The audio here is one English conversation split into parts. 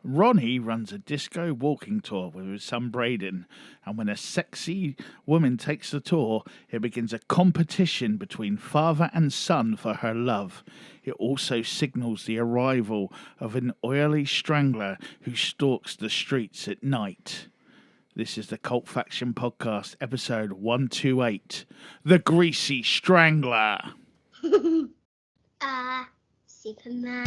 Ronnie runs a disco walking tour with his son Braden, and when a sexy woman takes the tour, it begins a competition between father and son for her love. It also signals the arrival of an oily strangler who stalks the streets at night. This is the Cult Faction Podcast, episode 128, The Greasy Strangler. Superman.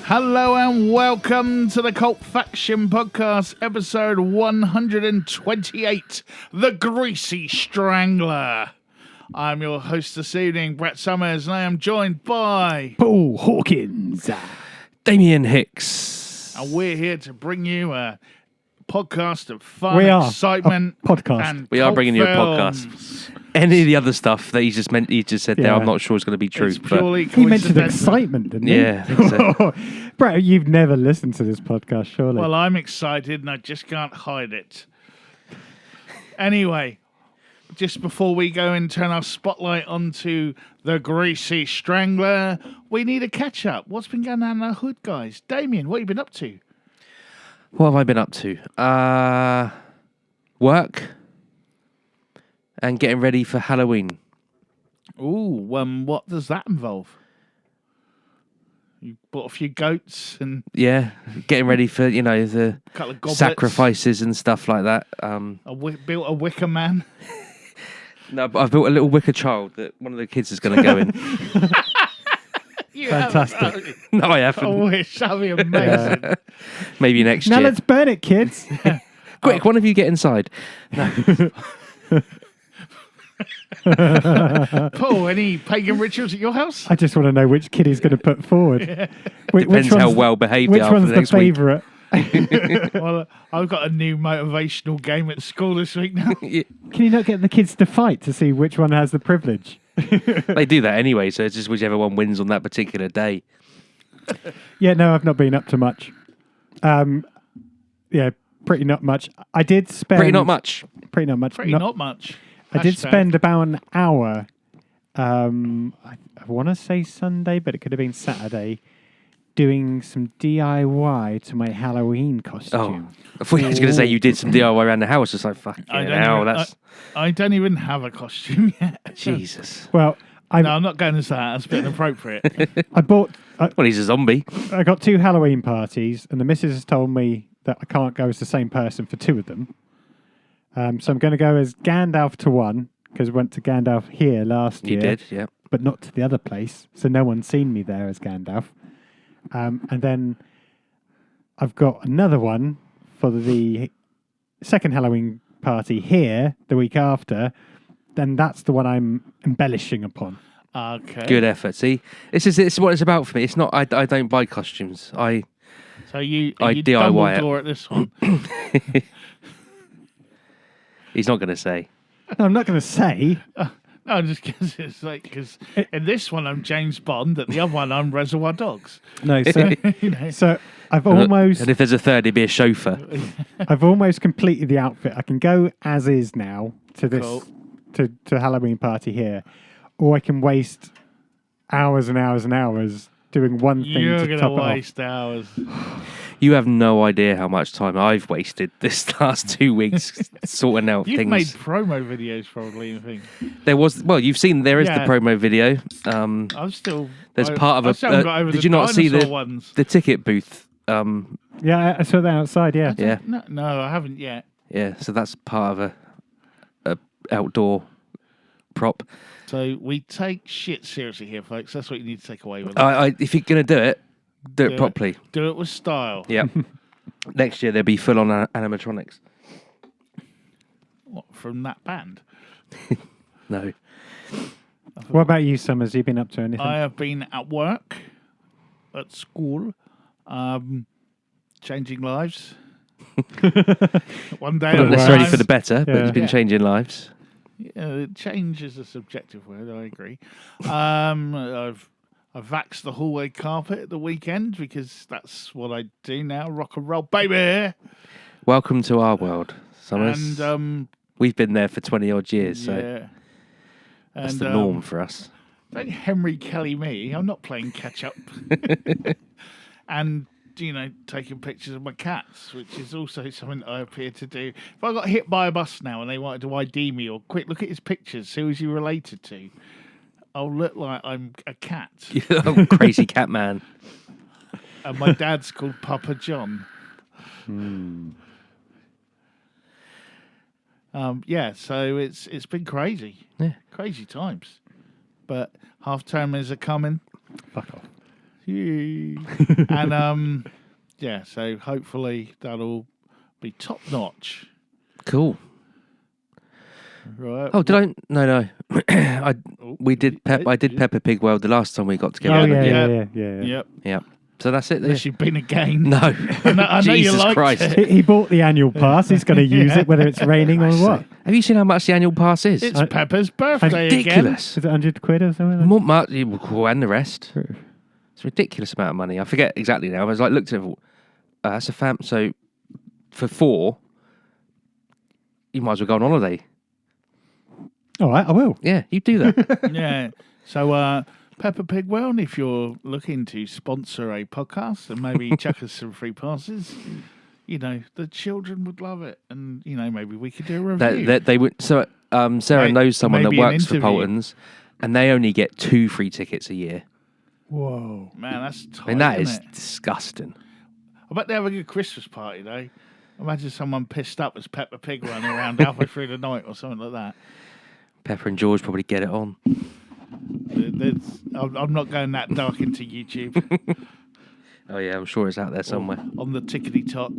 Hello and welcome to the Cult Faction Podcast, episode 128, The Greasy Strangler. I'm your host this evening, Brett Summers, and I am joined by Paul Hawkins, Damien Hicks. And we're here to bring you a podcast of fun, excitement, podcast. And we are bringing you a films. podcast. Any of the other stuff that he just said there, I'm not sure is going to be true. It's purely He mentioned coincidental. excitement, didn't he? Yeah, I think so. Brett, you've never listened to this podcast, surely. Well, I'm excited and I just can't hide it. Anyway, just before we go and turn our spotlight onto the Greasy Strangler, we need a catch up. What's been going on in the hood, guys? Damien, what have you been up to? What have I been up to? Work and getting ready for Halloween. Ooh, what does that involve? You bought a few goats and Yeah, getting ready for, the a couple of goblets. sacrifices and stuff like that. Built a wicker man. No, but I've built a little wicker child that one of the kids is going to go in. Fantastic. No, I haven't. I wish. That'd be amazing. Maybe next Now year. let's burn it, kids. Quick, one of you get inside. Paul, any pagan rituals at your house? I just want to know which kid he's going to put forward. Depends how well behaved they Which are for one's the the next week. favourite? Well, I've got a new motivational game at school this week now. Yeah, Can you not get the kids to fight to see which one has the privilege? they do that anyway, so it's just whichever one wins on that particular day. Yeah, no, I've not been up to much. Yeah, pretty not much. I did spend... Pretty not much. Pretty not much. Not much. I did Hashtag. spend about an hour, I want to say Sunday, but it could have been Saturday, doing some DIY to my Halloween costume. I thought you were going to say you did some DIY around the house. It's like, fucking I hell, that's... I don't even have a costume yet. Jesus. Well, No, I'm not going to say that. That's a bit inappropriate. I bought... Well, he's a zombie. I got 2 Halloween parties, and the missus has told me that I can't go as the same person for 2 of them. So I'm going to go as Gandalf to one, because I went to Gandalf here last year. You did, yeah. But not to the other place, so no one's seen me there as Gandalf. And then I've got another one for the second Halloween party here, the week after. Then that's the one I'm embellishing upon. Okay. Good effort. See, this is what it's about for me. It's not. I don't buy costumes. So you I you DIY it. Dumbledore at this one. He's not going to say. No, I'm not going to say. No, just because it's like in this one I'm James Bond, at the other one I'm Reservoir Dogs. No, so, You know. so I've almost... And if there's a third, he'd be a chauffeur. I've almost completed the outfit. I can go as is now to this Cool. to Halloween party here, or I can waste hours and hours and hours doing one thing You're to going to top it off. waste hours. You have no idea how much time I've wasted this last 2 weeks sorting out You've things. made promo videos probably, I think. There is the promo video. I'm still... There's part of I still haven't got over did the you not see dinosaur ones. the ticket booth? Yeah, I saw that outside. Yeah, Yeah, No, I haven't yet. yeah. So that's part of a outdoor prop. So we take shit seriously here, folks. That's what you need to take away with it. If you're gonna do it properly. Do it with style. Yeah. Next year there'll be full on animatronics. What, from that band? No. I What about you, Summers? You been up to anything? I have been at work, at school, changing lives. One day Not at a necessarily time. for the better, but Yeah. you've been Yeah. changing lives. Change is a subjective word. I agree. I've vaxxed the hallway carpet at the weekend because that's what I do now. Rock and roll, baby. Welcome to our world, Summers. And We've been there for 20 odd years, so yeah, that's and, the norm for us. Don't Henry Kelly me. I'm not playing catch up. And taking pictures of my cats, which is also something I appear to do. If I got hit by a bus now and they wanted to ID me or quick look at his pictures, who is he related to? I'll look like I'm a cat. Oh, crazy cat man. And my dad's called Papa John. So it's been crazy. Yeah. Crazy times. But half term is a coming. Fuck off. And so hopefully that'll be top notch. Cool. Right. Oh, did I? No. I did Peppa Pig World the last time we got together. Oh, didn't yeah, we? yeah. Yep. Yeah. So that's it. There. Unless you've been again. No. I know you Jesus liked Christ. it. He bought the annual pass. He's going to use it whether it's raining or what. Have you seen how much the annual pass is? It's Peppa's birthday ridiculous. Is it 100 quid or something? More much, and the rest. It's a ridiculous amount of money. I forget exactly now. I was like, looked at it. That's a fam. So for 4, you might as well go on holiday. All right, I will. Yeah, you do that. again. Yeah. So Peppa Pig World, if you're looking to sponsor a podcast and maybe chuck us some free passes, the children would love it, and maybe we could do a review. They would. So Sarah knows someone that maybe an works for interview. Polton's, and they only get 2 free tickets a year. Whoa. Man, that's tight. I mean, that isn't is it? disgusting. I bet they have a good Christmas party though. Imagine someone pissed up as Peppa Pig running around halfway through the night or something like that. Pepper and George probably get it on. I'm not going that dark into YouTube. Oh yeah, I'm sure it's out there somewhere. On the tickety tock.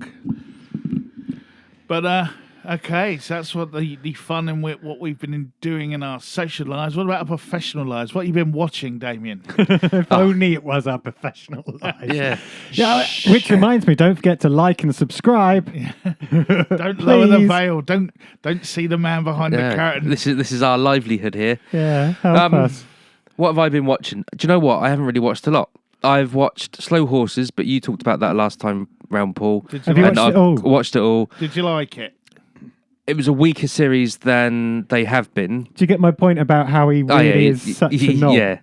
But okay, so that's what the fun and what we've been doing in our social lives. What about our professional lives? What have you been watching, Damien? If only it was our professional life. Yeah. Yeah, which reminds me, don't forget to like and subscribe. Don't lower the Please. veil. Don't see the man behind the curtain. This is our livelihood here. Yeah, help us. What have I been watching? Do you know what? I haven't really watched a lot. I've watched Slow Horses, but you talked about that last time round, Paul. Have you And watched it I've all? watched it all. Did you like it? It was a weaker series than they have been. Do you get my point about how he really is such a knob? Yeah.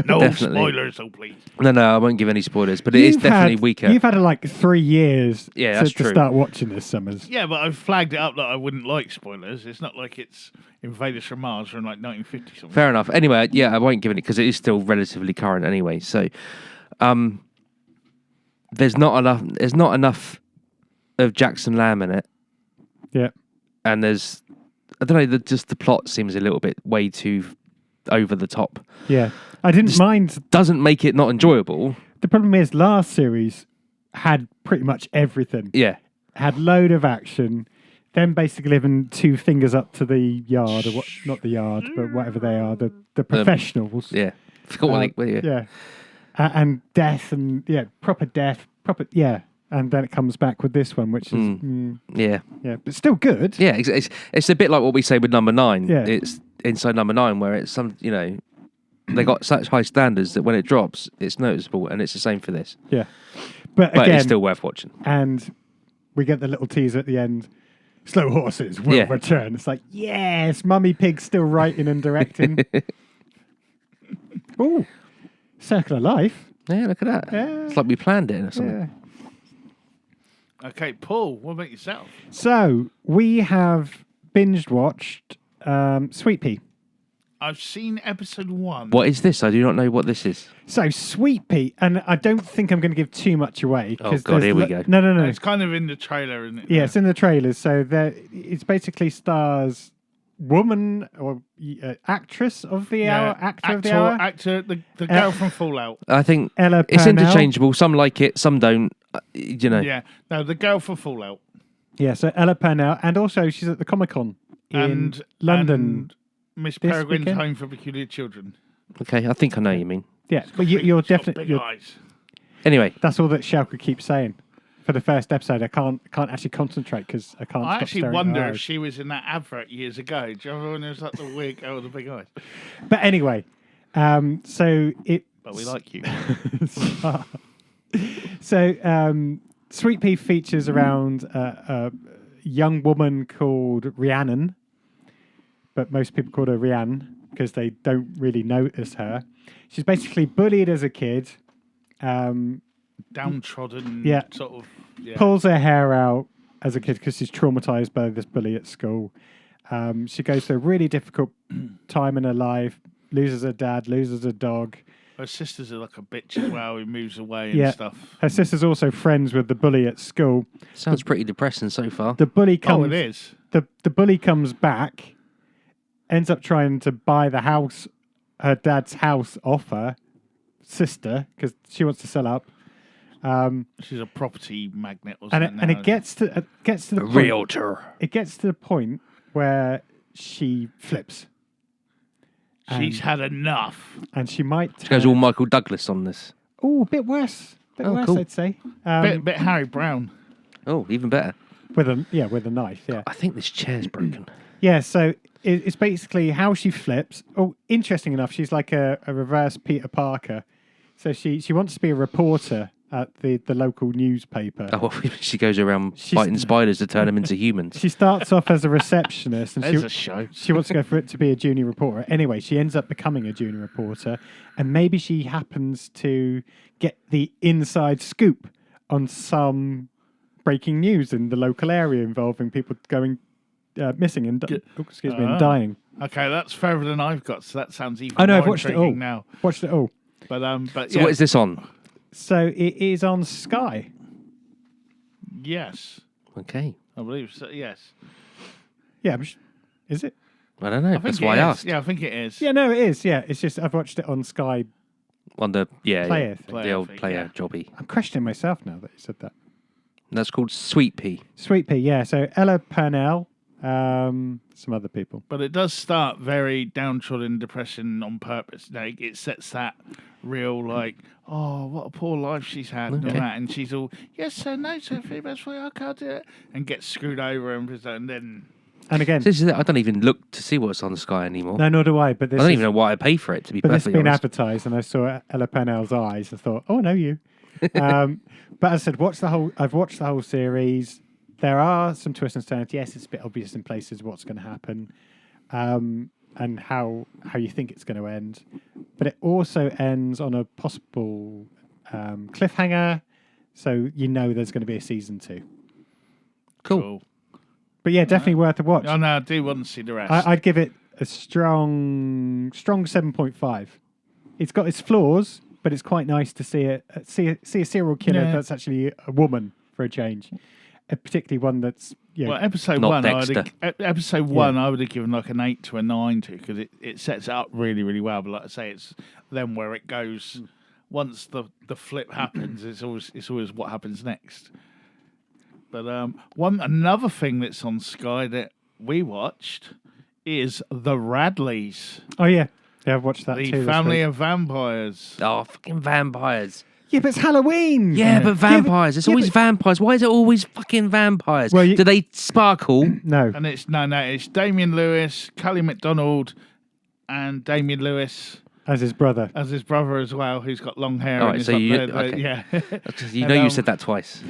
No Definitely. spoilers, oh please. No, I won't give any spoilers, but it is definitely weaker. You've had like 3 years Yeah, that's to true. start watching this, Summers. Yeah, but I've flagged it up that I wouldn't like spoilers. It's not like it's Invaders from Mars from like 1950 something. Fair enough. Anyway, yeah, I won't give it because it is still relatively current anyway. So, there's not enough of Jackson Lamb in it, Yeah. and there's I don't know. Just the plot seems a little bit way too over the top. Yeah. I didn't Just- mind. Doesn't make it not enjoyable. The problem is last series had pretty much everything. Yeah, Had load of action. Then basically living 2 fingers up to the yard, or what? Not the yard, but whatever they are, the professionals. yeah. Forgot what they, yeah. Yeah. And death and proper death, and then it comes back with this one, which is Yeah. but still good. Yeah, it's a bit like what we say with number 9. Yeah. It's inside number 9 where it's they got such high standards that when it drops, it's noticeable, and it's the same for this. Yeah, but But again, it's still worth watching. and we get the little teaser at the end. Slow Horses will Yeah. return. It's like, yes, Mummy Pig's still writing and directing. Oh, Circle of Life. Yeah, look at that. Yeah. It's like we planned it or something. Yeah. Okay, Paul, what about yourself? So we have binged watched Sweet Pea. I've seen episode 1. What is this? I do not know what this is. So Sweet Pea, and I don't think I'm going to give too much away. Oh, God, here we go. No. It's kind of in the trailer, isn't it? Yeah, it's in the trailers. So it's basically stars woman or actress of the hour, actor of the hour. Actor, the girl from Fallout. I think Ella it's Purnell. interchangeable. Some like it, some don't. Yeah, no, the girl from Fallout. Yeah, so Ella Purnell, and also she's at the Comic-Con in And London. Miss this Peregrine's weekend. Home for Peculiar Children. Okay, I think I know what you mean. Yeah, but you're She's got definitely. big eyes. Anyway, That's all that Shelka keeps saying. For the first episode, I can't actually concentrate because I can't. I stop actually staring at wonder her if eyes. she was in that advert years ago. Do you remember when there was like the wig with the big eyes? But anyway, so it. But we like you. So Sweet Pea features around a young woman called Rhiannon, but most people call her Rhiannon because they don't really notice her. She's basically bullied as a kid. Downtrodden, Yeah. sort of. Yeah. Pulls her hair out as a kid because she's traumatized by this bully at school. She goes through a really difficult time in her life, loses her dad, loses her dog. Her sisters are like a bitch as well who moves away and stuff. Her sister's also friends with the bully at school. sounds pretty depressing so far. The bully comes. Oh, it is. The bully comes back, ends up trying to buy the house, her dad's house, off her sister because she wants to sell up. She's a property magnet or And something. it gets to the point, Realtor. It gets to the point where she flips, She's had enough. and she might. She goes all Michael Douglas on this. Oh, a bit worse. Cool. I'd say. Bit Harry Brown. Oh, even better. With a knife. Yeah. I think this chair's broken. Yeah. So it's basically how she flips. Oh, interesting enough, she's like a reverse Peter Parker. So she wants to be a reporter at the local newspaper. Oh, she goes around She's- fighting spiders to turn them into humans. She starts off as a receptionist, and There's a show. she wants to go for it to be a junior reporter. Anyway, she ends up becoming a junior reporter, and maybe she happens to get the inside scoop on some breaking news in the local area involving people going missing and and dying. Okay, that's further than I've got, so that sounds even I know, more I've watched it intriguing all. now. Watched it all. But So yeah. what is this on? So it is on Sky. Yes, Okay. I believe so. Yes, Yeah, is it? I don't know. I think That's it why I is. asked. Yeah, I think it is. Yeah, no, it is. Yeah, it's just I've watched it on Sky. On the Player thing. the old thing, player yeah. jobby. I'm questioning myself now that you said that. That's called Sweet Pea. Sweet Pea, yeah. So Ella Purnell, some other people. But it does start very downtrodden, depression on purpose. Like it sets that real like, oh, what a poor life she's had and all Okay. that, and she's all, yes sir, no Sophie, that's why I can't do it, and gets screwed over and then And again, This is it. I don't even look to see what's on the Sky anymore. no, nor do I. But I this don't is, even know why I pay for it, to be but this has perfectly been honest. advertised, and I saw Ella Purnell's eyes and thought, oh, I know you. But as I said, I've watched the whole series. There are some twists and turns. Yes, it's a bit obvious in places what's going to happen, and how you think it's going to end. But it also ends on a possible cliffhanger, so you know there's going to be a season 2. Cool. But yeah, definitely worth a watch. Oh no, I do want to see the rest. I'd give it a strong 7.5. It's got its flaws, but it's quite nice to see a serial killer Yeah. that's actually a woman for a change, particularly one that's Well, episode Not one, Dexter. episode one, I would have given like an 8 to a 9 to, because it sets it up really, really well. But like I say, it's then where it goes. Once the flip happens, it's always what happens next. But another thing that's on Sky that we watched is The Radleys, Oh yeah, I've watched that the too. this family week. of vampires. Oh, fucking vampires. Yeah, but it's Halloween. Yeah, but vampires. It's yeah, always but- vampires. Why is it always fucking vampires? Well, you- Do they sparkle? No, And it's it's Damien Lewis, Kelly MacDonald, and Damien Lewis as his brother. as his brother as well, who's got long hair. All and right, is so up you- there, okay. yeah, You know And, you said that twice.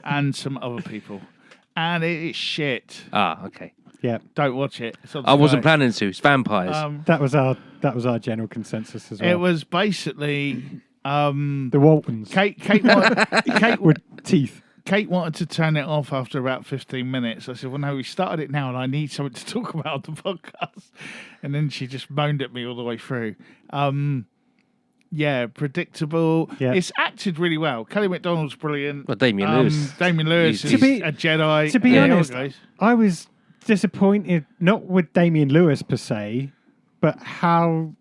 and some other people, and it is shit. Ah, okay. Yeah, Don't watch it. It's on I wasn't Sky. planning to. It's vampires. that was our general consensus as well. It was basically the Waltons Kate with teeth. Kate wanted to turn it off after about 15 minutes. I said, well, no, we started it now and I need something to talk about on the podcast. And then she just moaned at me all the way through. Yeah, predictable. Yeah. It's acted really well. Kelly MacDonald's brilliant. Well, Damien Lewis. Damien Lewis He's- is To be- a Jedi. To be Yeah, honest, guys. I was disappointed not with Damien Lewis per se, but how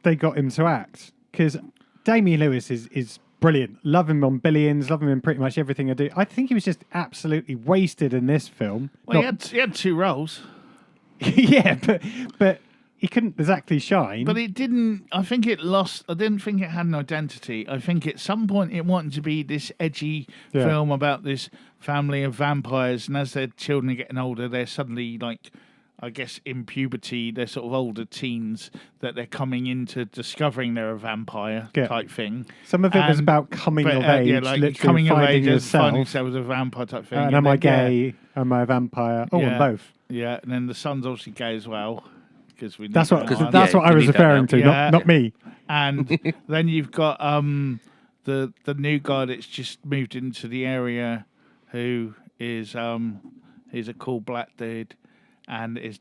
they got him to act. Because Damien Lewis is brilliant. Love him on Billions. Love him in pretty much everything I do. I think he was just absolutely wasted in this film. Well, Not- he had 2 roles. yeah, but he couldn't exactly shine. But it didn't. I think it lost. I didn't think it had an identity. I think at some point it wanted to be this edgy Yeah. film about this family of vampires, and as their children are getting older, they're suddenly like, I guess, in puberty. They're sort of older teens that they're coming into discovering they're a vampire Yeah. type thing. Some of it was And- about coming But, of age, yeah, like literally coming of finding age and finding yourself. yourself as a vampire type thing. And am I then, gay? Am I a vampire? Oh, Yeah. and both. Yeah, and then the son's obviously gay as well. Because we That's need what. that one. That's Yeah, what I you was need that referring now. to. Yeah. Not me. And then you've got the new guy that's just moved into the area, who is he's a cool black dude, and is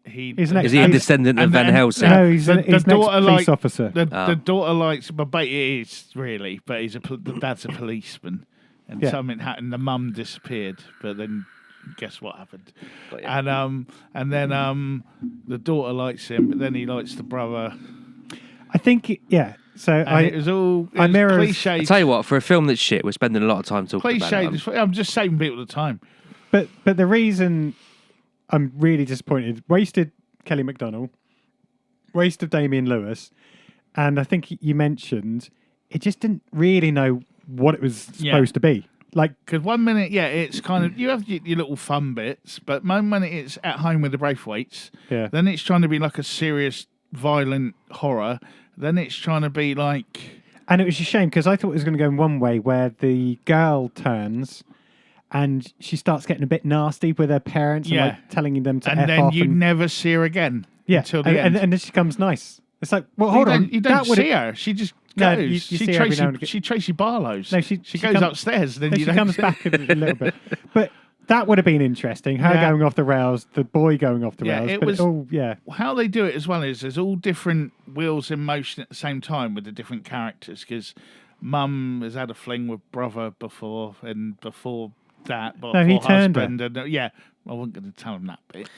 he Isn't it- Is he a And- descendant of and Van then- Helsing? No, he's the an ex daughter police like- officer. the daughter likes, but it is really, but the dad's a policeman, and Yeah. something happened. The mum disappeared, but then guess what happened? Got ya. And then the daughter likes him, but then he likes the brother. I think. Yeah. So And it was all I mirrors- cliche. I tell you what, for a film that's shit, we're spending a lot of time talking about it. Cliche. I'm just saving people the time. But the reason I'm really disappointed, wasted Kelly MacDonald, waste of Damian Lewis, and I think you mentioned it just didn't really know what it was supposed to be. Like, Because 1 minute, it's kind of, you have your little fun bits, but 1 minute it's at home with the Braithwaites. Yeah. Then it's trying to be like a serious, violent horror. Then it's trying to be like, and it was a shame because I thought it was going to go in one way where the girl turns and she starts getting a bit nasty with her parents and Yeah. like telling them to and F then off. you and, never see her again until the and, end. and then she becomes nice. It's like, well, hold on. You don't that would've- see her. She just No, goes. you she, see her every now and again. Tracy, she Tracy Barlow's. No, she goes comes- upstairs. Then Then you she don't comes see- back a little bit. But that would have been interesting. Her Yeah. going off the rails, the boy going off the Yeah, rails. it But was- yeah. How they do it as well is there's all different wheels in motion at the same time with the different characters, because mum has had a fling with brother before, and before that, but No, he before turned husband, and I wasn't going to tell him that bit.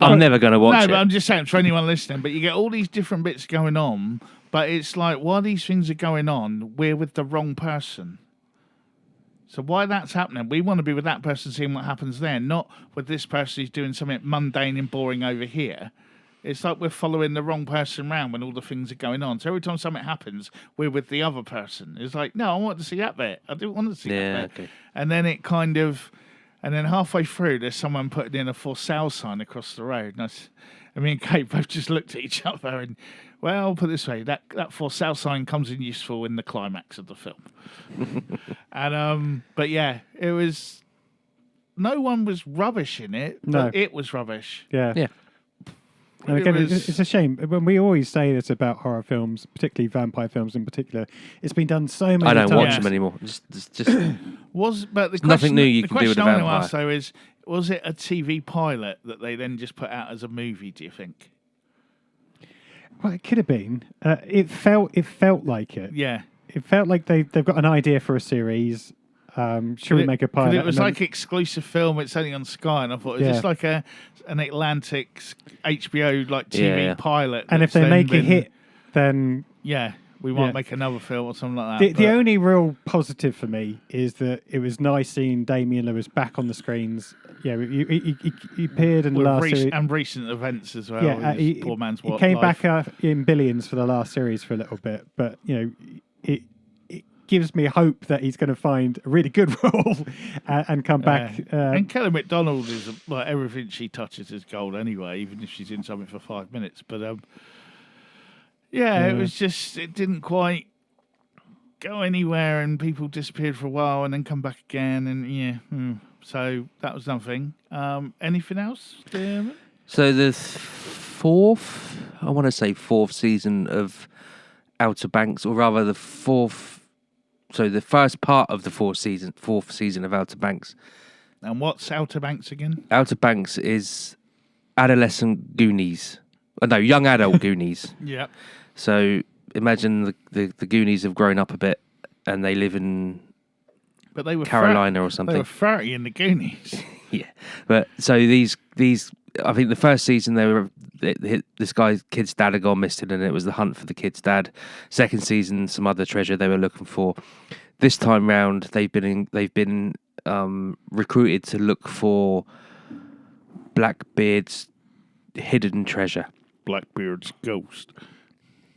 I'm never going to watch No, it. but I'm just saying for anyone listening. But you get all these different bits going on, but it's like while these things are going on, we're with the wrong person. So why that's happening, we want to be with that person, seeing what happens there, not with this person who's doing something mundane and boring over here. It's like we're following the wrong person around when all the things are going on. So every time something happens, we're with the other person. It's like, no, I want to see that bit. I didn't want to see that bit. Okay. And then it kind of, and then halfway through, there's someone putting in a for sale sign across the road. And me and Kate both just looked at each other and, well, I'll put it this way, that for sale sign comes in useful in the climax of the film. And but yeah, it was, no one was rubbish in it, No. but it was rubbish. Yeah. Yeah. And again, It was- it's a shame. When we always say this about horror films, particularly vampire films in particular, it's been done so many I don't times. watch Yeah. them anymore. Just But the nothing question, new you the can do with question a I want to vampire. ask though is, was it a TV pilot that they then just put out as a movie, do you think? Well, it could have been. It felt like it. Yeah. It felt like they've got an idea for a series. Should we make a pilot? It was And then- like exclusive film. It's only on Sky, and I thought, is this Yeah. like an Atlantic HBO like TV Yeah. pilot? and if that's they then make a been- hit, then yeah, we might Yeah. make another film or something like that. the only real positive for me is that it was nice seeing Damian Lewis back on the screens. Yeah, he appeared in the last series. and recent events as well. Yeah, his poor man's he came back in Billions for the last series for a little bit, but it gives me hope that he's going to find a really good role and come back. And Kelly MacDonald is like everything she touches is gold anyway, even if she's in something for 5 minutes. But it was just, it didn't quite go anywhere, and people disappeared for a while and then come back again, and so that was nothing. Anything else, Dermot? So the fourth season of Outer Banks, or rather the first part of the fourth season of Outer Banks. And what's Outer Banks again? Outer Banks is adolescent Goonies. No, young adult Goonies. Yeah. So imagine the Goonies have grown up a bit and they live in But they were Carolina or They something. were 30 in the Goonies. Yeah, but so these I think the first season this kid's dad had gone missing and it was the hunt for the kid's dad. Second season, some other treasure they were looking for. This time round, they've been recruited to look for Blackbeard's hidden treasure. Blackbeard's ghost.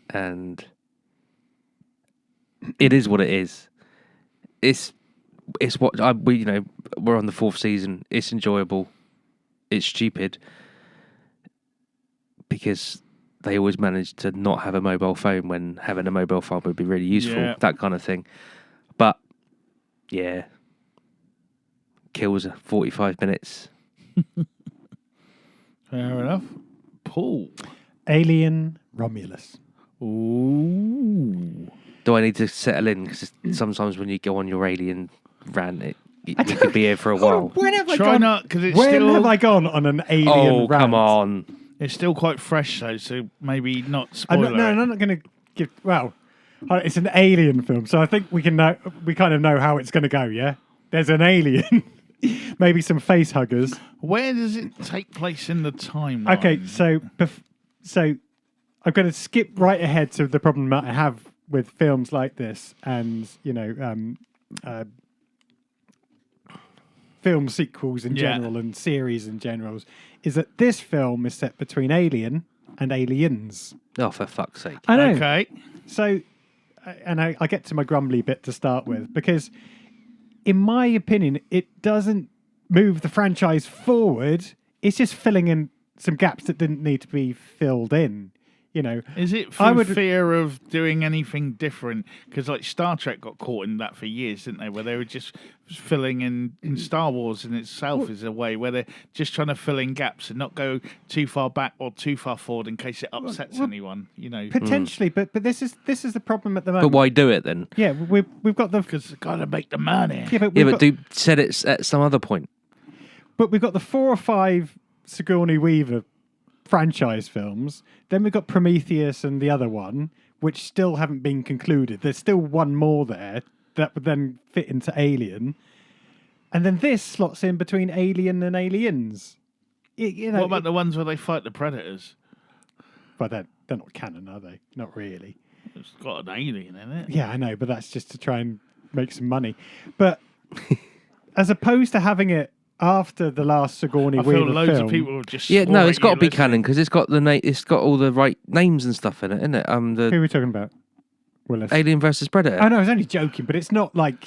And it is what it is. It's what we're on the 4th season. It's enjoyable. It's stupid because they always manage to not have a mobile phone when having a mobile phone would be really useful. Yeah. That kind of thing. But yeah, kills 45 minutes. Fair enough. Paul. Alien Romulus. Ooh. Do I need to settle in? Because sometimes when you go on your alien rant, you could be here for a while. When have I Try gone? not, because it's When still... have I gone on an alien Oh, rant? come on. It's still quite fresh, though, so maybe not spoiler. I'm not going to give. Well, it's an alien film, so I think we kind of know how it's going to go. Yeah, there's an alien, maybe some face huggers. Where does it take place in the timeline? Okay, so I'm going to skip right ahead to the problem that I have with films like this, and film sequels in general and series in general, is that this film is set between Alien and Aliens. Oh, for fuck's sake. I know. Okay. So, and I get to my grumbly bit to start with, because in my opinion, it doesn't move the franchise forward. It's just filling in some gaps that didn't need to be filled in. You know, Is it through fear of doing anything different? Because like Star Trek got caught in that for years, didn't they? Where they were just filling in Star Wars in itself is a way where they're just trying to fill in gaps and not go too far back or too far forward in case it upsets anyone. You know, potentially, but this is the problem at the moment. But why do it then? Yeah, we've got the because they've got to make the money. yeah, But said it at some other point. but we've got the 4 or 5 Sigourney Weaver franchise films. Then we've got Prometheus and the other one, which still haven't been concluded. There's still one more there that would then fit into Alien. And then this slots in between Alien and Aliens. What about the ones where they fight the predators? But they're not canon, are they? Not really. It's got an alien in it. Yeah, I know, but that's just to try and make some money. But as opposed to having it after the last Sigourney I Weaver feel loads film, of people have just Yeah, no, swore it's at got you to be listening. canon because it's got it's got all the right names and stuff in it, isn't it? who are we talking about? Willis. Alien versus Predator. I know, I was only joking, but it's not like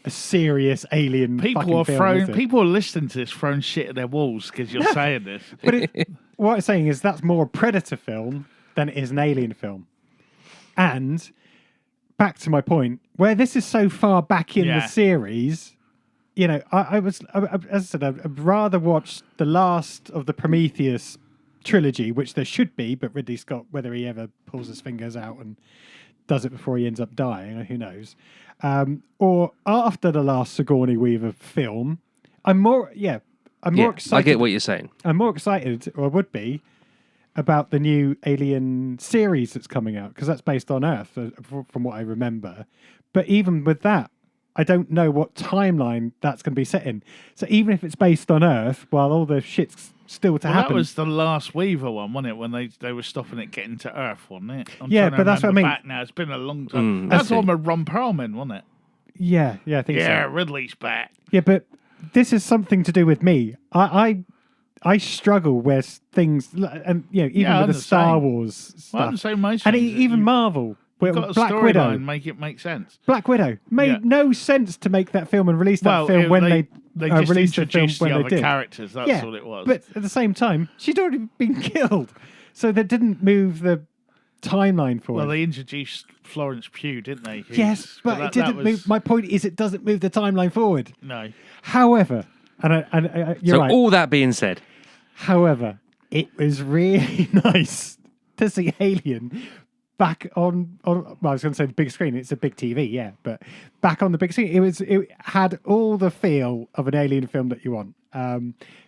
a serious alien People fucking are film, is it? people are listening to this throwing shit at their walls because you're saying this. But what I'm saying is that's more a Predator film than it is an Alien film. And back to my point, where this is so far back in the series, you know, as I said, I'd rather watch the last of the Prometheus trilogy, which there should be, but Ridley Scott, whether he ever pulls his fingers out and does it before he ends up dying, who knows? Or after the last Sigourney Weaver film, I'm more excited. I get what you're saying. I'm more excited, or would be, about the new Alien series that's coming out, because that's based on Earth, from what I remember. But even with that, I don't know what timeline that's going to be set in. So even if it's based on Earth, while all the shit's still to happen. That was the last Weaver one, wasn't it? When they were stopping it getting to Earth, wasn't it? Yeah, but that's what I mean. Back now. It's been a long time. That's the one with Ron Perlman, wasn't it? Yeah, I think so. Yeah, Ridley's back. Yeah, but this is something to do with me. I struggle where things, and you know, even with the Star Wars stuff, Well, I'm the same most and things. even Marvel. You've got a Black Widow, make it make sense. Black Widow made no sense to make that film and release that film when they just released the film introduced the when other they did. characters. That's all it was. But at the same time, she'd already been killed, so they didn't move the timeline forward. Well, they introduced Florence Pugh, didn't they? Yes, but it didn't move. My point is, it doesn't move the timeline forward. No. However, and you're right. All that being said, however, it was really nice to see Alien back on well, I was going to say the big screen. It's a big TV, yeah, but back on the big screen, it had all the feel of an Alien film that you want.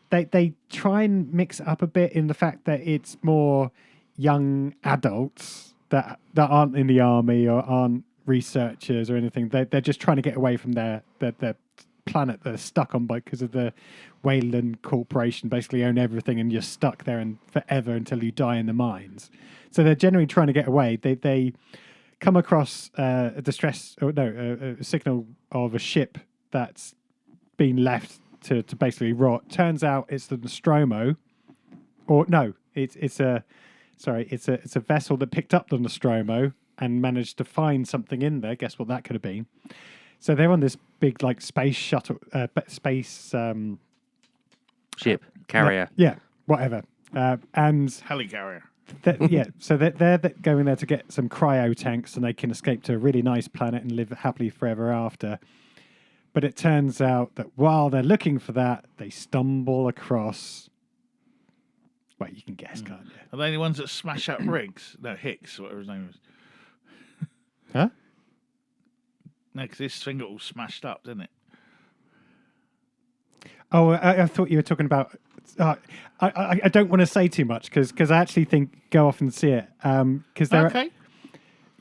They try and mix it up a bit in the fact that it's more young adults that aren't in the army or aren't researchers or anything. They're just trying to get away from their planet they're stuck on because of the Wayland Corporation basically own everything, and you're stuck there and forever until you die in the mines. So they're generally trying to get away. They come across a signal of a ship that's been left to basically rot. Turns out it's the Nostromo, or no, it's a Sorry, it's a vessel that picked up the Nostromo and managed to find something in there. Guess what that could have been? So they're on this big like space shuttle, space Ship carrier. yeah, whatever. And Helicarrier. so they're going there to get some cryo tanks, and they can escape to a really nice planet and live happily forever after. But it turns out that while they're looking for that, they stumble across. Well, you can guess, can't you? Are they the ones that smash up Riggs? No, Hicks, whatever his name was. Huh? No, because this thing got all smashed up, didn't it? Oh, I thought you were talking about. I don't want to say too much because I actually think go off and see it. Because they're Okay.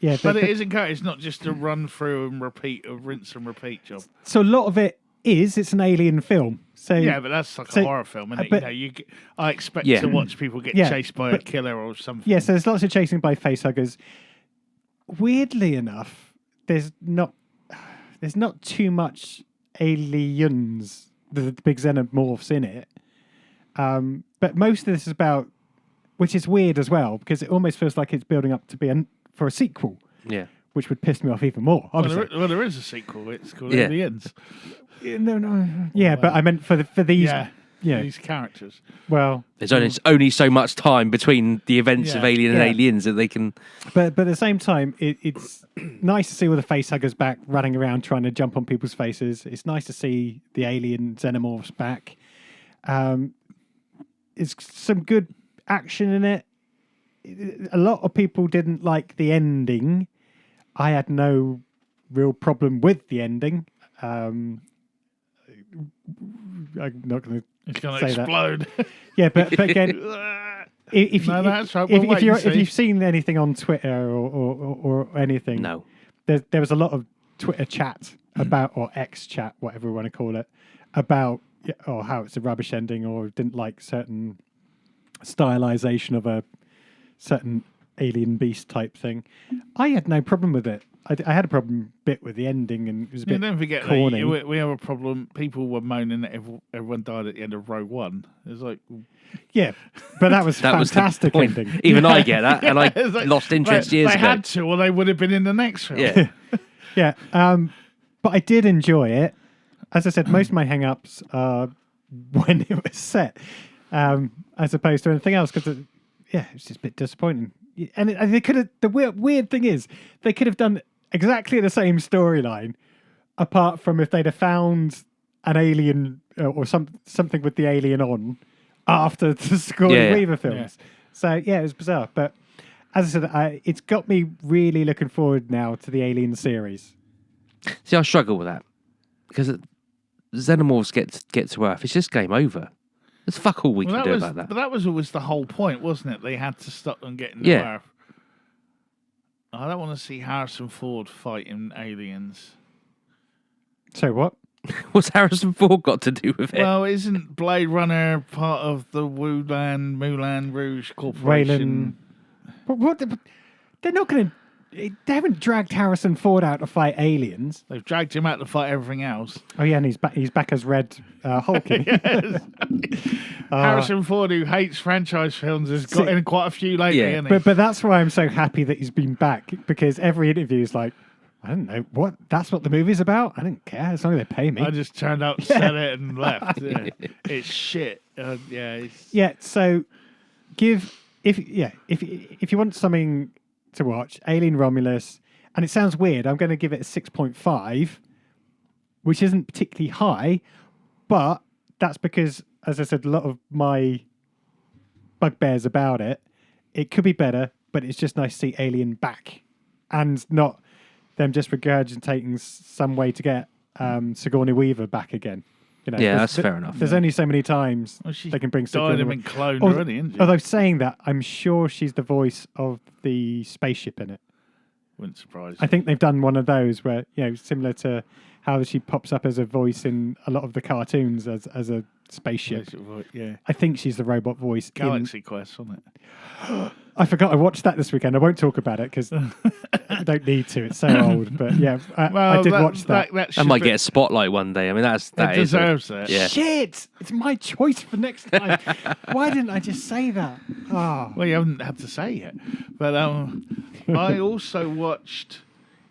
yeah, But it isn't good. It's not just a run through and repeat, a rinse and repeat job. So a lot of it it's an alien film. So Yeah, but that's like a horror film, isn't it? but- I expect Yeah. to watch people get Yeah, chased by a killer or something. yeah, so there's lots of chasing by facehuggers. Weirdly enough, there's not too much aliens, the big xenomorphs in it. But most of this is about, which is weird as well, because it almost feels like it's building up to be for a sequel, Yeah. which would piss me off even more. Well, Obviously, there is a sequel. It's called Yeah. Aliens. no. Yeah, but I meant for these. Yeah, Yeah. these characters. Well, There's only so much time between the events of Yeah. Alien and Yeah. Aliens that they can. but at the same time, it's nice to see all the facehuggers back running around trying to jump on people's faces. It's nice to see the alien xenomorphs back. It's some good action in it. A lot of people didn't like the ending. I had no real problem with the ending. I'm not going to It's going say to that. explode. Yeah, but again, if No, that's right. We'll wait and if see. you've seen anything on Twitter or anything, No. there was a lot of Twitter chat about, or X chat, whatever we want to call it, about or how it's a rubbish ending, or didn't like certain stylization of a certain alien beast type thing. I had no problem with it. I had a problem bit with the ending, and it was a Yeah, bit don't forget, corny. we have a problem. People were moaning that everyone died at the end of Rogue One. It's like, Yeah, but that was That was the fantastic point. ending. Even I get that, and I it's like, lost interest they, years they ago. had to, or they would have been in the next film. Yeah. Yeah, but I did enjoy it. As I said, most of my hang-ups are when it was set, as opposed to anything else, because it's just a bit disappointing. And they could have. The weird thing is, they could have done exactly the same storyline, apart from if they'd have found an alien or something with the alien on after the Sigourney Yeah. Weaver films. So yeah, it was bizarre. But as I said, it's got me really looking forward now to the Alien series. See, I struggle with that because xenomorphs get to Earth. It's just game over. There's fuck all we can do about that. But that was always the whole point, wasn't it? They had to stop them getting Yeah. to Earth. I don't want to see Harrison Ford fighting aliens. So what? What's Harrison Ford got to do with it? Well, isn't Blade Runner part of the Moulin Rouge Corporation? What? They're not going to. They haven't dragged Harrison Ford out to fight aliens. They've dragged him out to fight everything else. Oh yeah, and he's back. He's back as Red Hulking. Yes. Harrison Ford, who hates franchise films, has got in quite a few lately, Yeah. hasn't he? But that's why I'm so happy that he's been back, because every interview is like, I don't know what. That's what the movie's about. I don't care as long as they pay me. I just turned out, said it, and left. Yeah. It's shit. Yeah. So if you want something to watch, Alien Romulus, and it sounds weird, I'm going to give it a 6.5, which isn't particularly high, but that's because, as I said, a lot of my bugbears about it. It could be better, but it's just nice to see Alien back, and not them just regurgitating some way to get Sigourney Weaver back again. You know, Yeah, there's- that's fair enough. There's only so many times Well, she's they can bring died Sigourney him Weaver. and cloned Although- already, isn't she? Although saying that, I'm sure she's the voice of the spaceship in it. Wouldn't surprise I think they've done one of those where, similar to how she pops up as a voice in a lot of the cartoons as a spaceship. Yeah. I think she's the robot voice. Galaxy Quest, wasn't it? I forgot I watched that this weekend. I won't talk about it because I don't need to. It's so old. But yeah, I did watch that. I might get a spotlight one day. I mean, that deserves it. Yeah. Shit! It's my choice for next time. Why didn't I just say that? Oh. Well, you haven't had to say it. But I also watched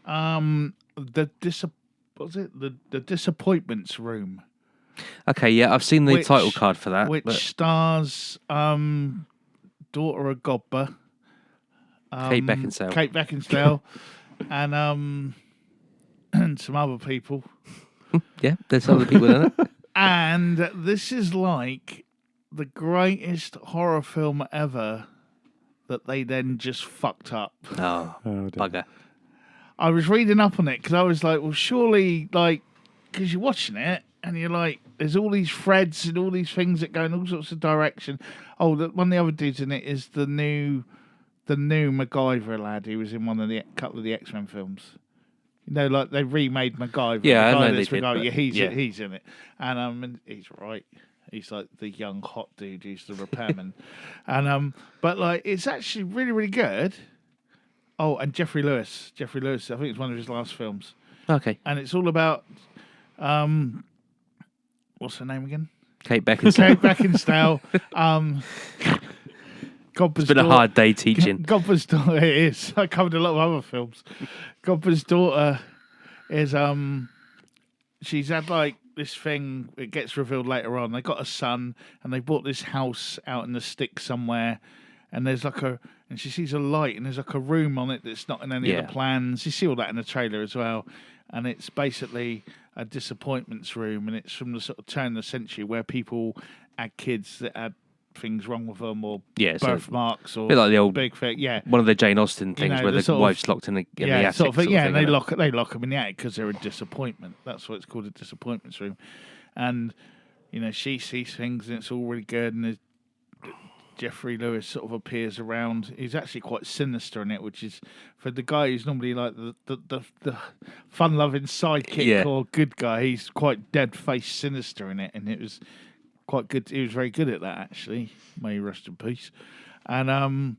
the Disappointments Room. Okay, yeah, I've seen the title card for that. Which stars daughter of Godber, Kate Beckinsale, and some other people. Yeah, there's other people in it. And this is like the greatest horror film ever that they then just fucked up. Oh bugger. I was reading up on it because I was like, well, surely, like, because you're watching it and you're like, there's all these threads and all these things that go in all sorts of direction. Oh, one of the other dudes in it is the new MacGyver lad who was in couple of the X-Men films. You know, like they remade MacGyver. Yeah, I know they did. Yeah, he's in it, and he's right. He's like the young hot dude who's the repairman, and but like it's actually really really good. Oh, and Jeffrey Lewis. I think it's one of his last films. Okay. And it's all about what's her name again? Kate Beckinsale. Godber's It's been a hard day teaching. Godber's daughter, it is. I covered a lot of other films. Godber's daughter is she's had like this thing. It gets revealed later on. They got a son, and they bought this house out in the sticks somewhere. And there's like and she sees a light, and there's like a room on it that's not in any of the plans. You see all that in the trailer as well. And it's basically a disappointments room, and it's from the sort of turn of the century where people had kids that had things wrong with them or birthmarks or a bit like the old big thing. Yeah, one of the Jane Austen things where the wife's locked in the attic. Sort of thing, and they lock them in the attic because they're a disappointment. That's why it's called a disappointments room. And she sees things, and it's all really good. And Jeffrey Lewis sort of appears around. He's actually quite sinister in it, which is for the guy who's normally like the fun-loving sidekick or good guy. He's quite dead-faced sinister in it, and it was quite good. He was very good at that, actually. May he rest in peace. And and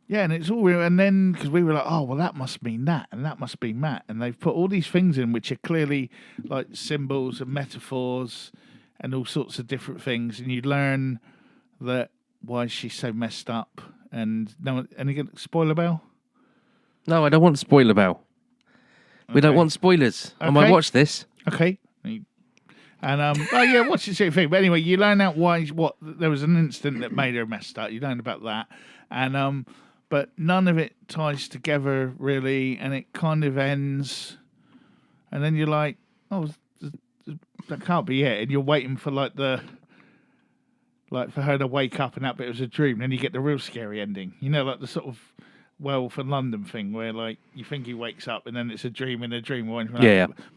it's all real. And then because we were like, oh well, that must mean that, and that must be that, and they've put all these things in which are clearly like symbols and metaphors and all sorts of different things, and you learn that. Why is she so messed up? And no, any spoiler bell? No, I don't want spoiler bell. We don't want spoilers. Okay. I might watch this. Okay. And watch the same thing. But anyway, you learn out what there was an incident that made her messed up. You learn about that, and but none of it ties together really, and it kind of ends, and then you're like, oh, that can't be it, and you're waiting for for her to wake up and that bit was a dream, then you get the real scary ending. Like the sort of Werewolf in London thing where like you think he wakes up and then it's a dream in a dream.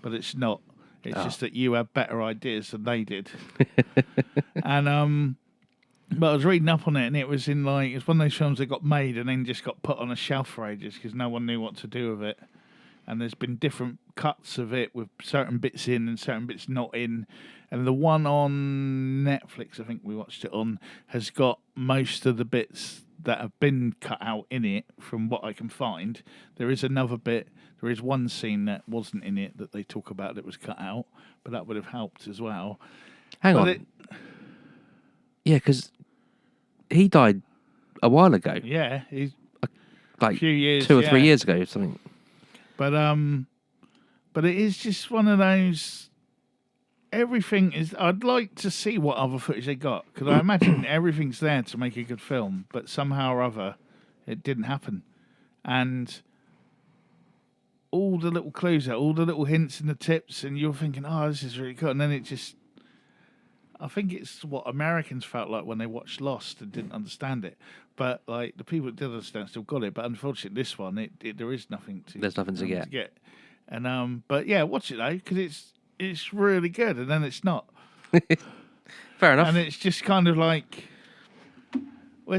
But it's not. It's just that you have better ideas than they did. And but I was reading up on it, and it was in it's one of those films that got made and then just got put on a shelf for ages because no one knew what to do with it. And there's been different cuts of it with certain bits in and certain bits not in. And the one on Netflix, I think we watched it on, has got most of the bits that have been cut out in it from what I can find. There is another bit. There is one scene that wasn't in it that they talk about that was cut out, but that would have helped as well. Hang on. Yeah, because he died a while ago. Yeah, he's like a few years, 2 or 3 years ago or something. But it is just one of those. Everything is. I'd like to see what other footage they got because I imagine everything's there to make a good film, but somehow or other, it didn't happen. And all the little clues, all the little hints and the tips, and you're thinking, "Oh, this is really cool," and then it just. I think it's what Americans felt like when they watched Lost and didn't understand it. But like the people that did understand still got it. But unfortunately, this one, there is nothing to. There's nothing to get. And but yeah, watch it though because it's really good, and then it's not. Fair enough. And it's just kind of like, we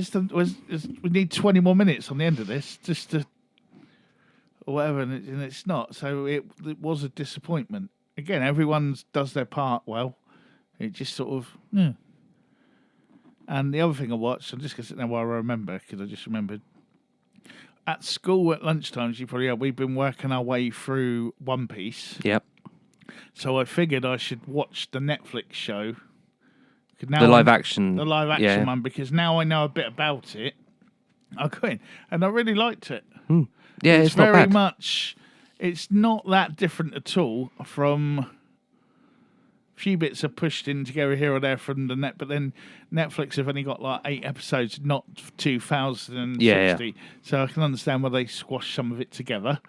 need 20 more minutes on the end of this just to, or whatever, and it's not. So it was a disappointment. again, everyone does their part well. It just sort of, yeah. And the other thing I watched, I'm just going to sit there while I remember, because I just remembered. At school at lunchtimes, we've been working our way through One Piece. Yep. So I figured I should watch the Netflix show. The live action one, because now I know a bit about it. I go in, and I really liked it. Yeah, it's not very bad. much. It's not that different at all from. A few bits are pushed in together here or there from the net, but then Netflix have only got like 8 episodes, not 2,060. Yeah. So I can understand why they squash some of it together.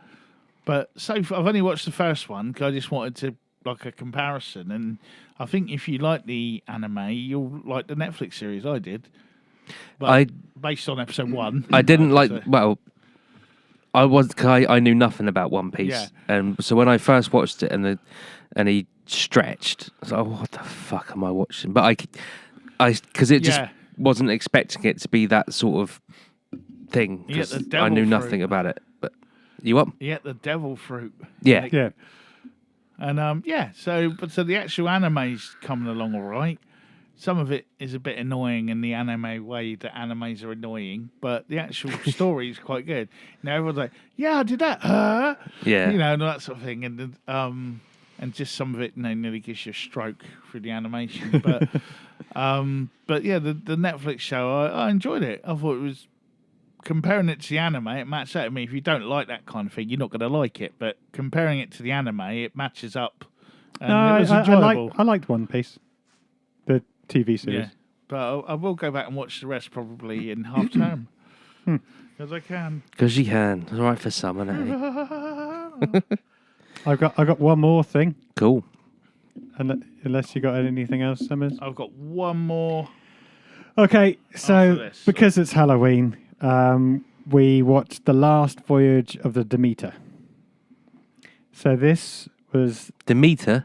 But so far, I've only watched the first one because I just wanted to like a comparison. And I think if you like the anime, you'll like the Netflix series. I did, but based on episode 1, I didn't like. Well, I knew nothing about One Piece, Yeah. and so when I first watched it, and he stretched, I was like, oh, what the fuck am I watching? But because it just wasn't expecting it to be that sort of thing. Because I knew nothing about it. But you what? Yeah, the devil fruit. Yeah. Yeah. And so the actual anime's coming along all right. Some of it is a bit annoying in the anime way that animes are annoying, but the actual story is quite good. Now everyone's like, "Yeah, I did that," Yeah. and all that sort of thing, and just some of it nearly gives you a stroke through the animation. But yeah, the Netflix show, I enjoyed it. I thought it was. Comparing it to the anime, it matched up. I mean, if you don't like that kind of thing, you're not going to like it. But comparing it to the anime, it matches up. And it was enjoyable. I liked One Piece, the TV series. Yeah, but I will go back and watch the rest probably in half term because I can. Because you can. It's all right for some, isn't it? I've got one more thing. Cool. Unless you got anything else, Summers. I've got one more. Okay, After so this. because it's Halloween, we watched The Last Voyage of the Demeter. So this was... Demeter?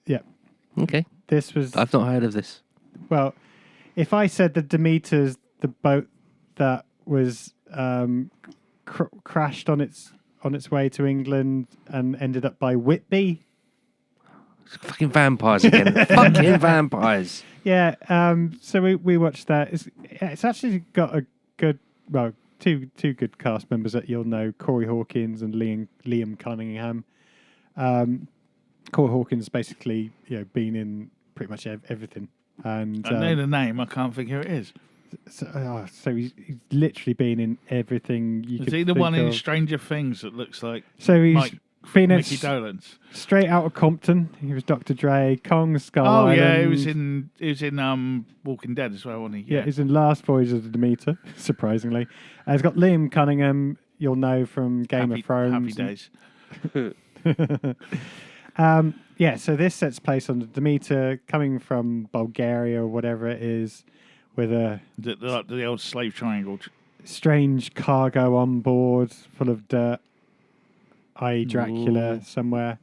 Yeah. Okay. This was... I've not heard of this. Well, if I said the Demeter's the boat that was crashed on its way to England and ended up by Whitby... It's fucking vampires again. Fucking vampires. Yeah, so we watched that. It's actually got a good, well, two good cast members that you'll know, Corey Hawkins and Liam Cunningham. Corey Hawkins basically, been in pretty much everything. And I know the name, I can't think who it is. So he's literally been in everything you could Is he the think one in of. Stranger Things that looks like So he's been in Mickey Dolenz? Straight Out of Compton. He was Dr. Dre, Kong Skull Oh Island. yeah, he was in Walking Dead as well, wasn't he? Yeah, he's in Last Voyage of the Demeter, surprisingly. He's got Liam Cunningham, you'll know from Game of Thrones. Happy Days. Yeah, so this sets place on the Demeter, coming from Bulgaria or whatever it is, with a The old slave triangle. strange cargo on board full of dirt, i.e. Dracula somewhere.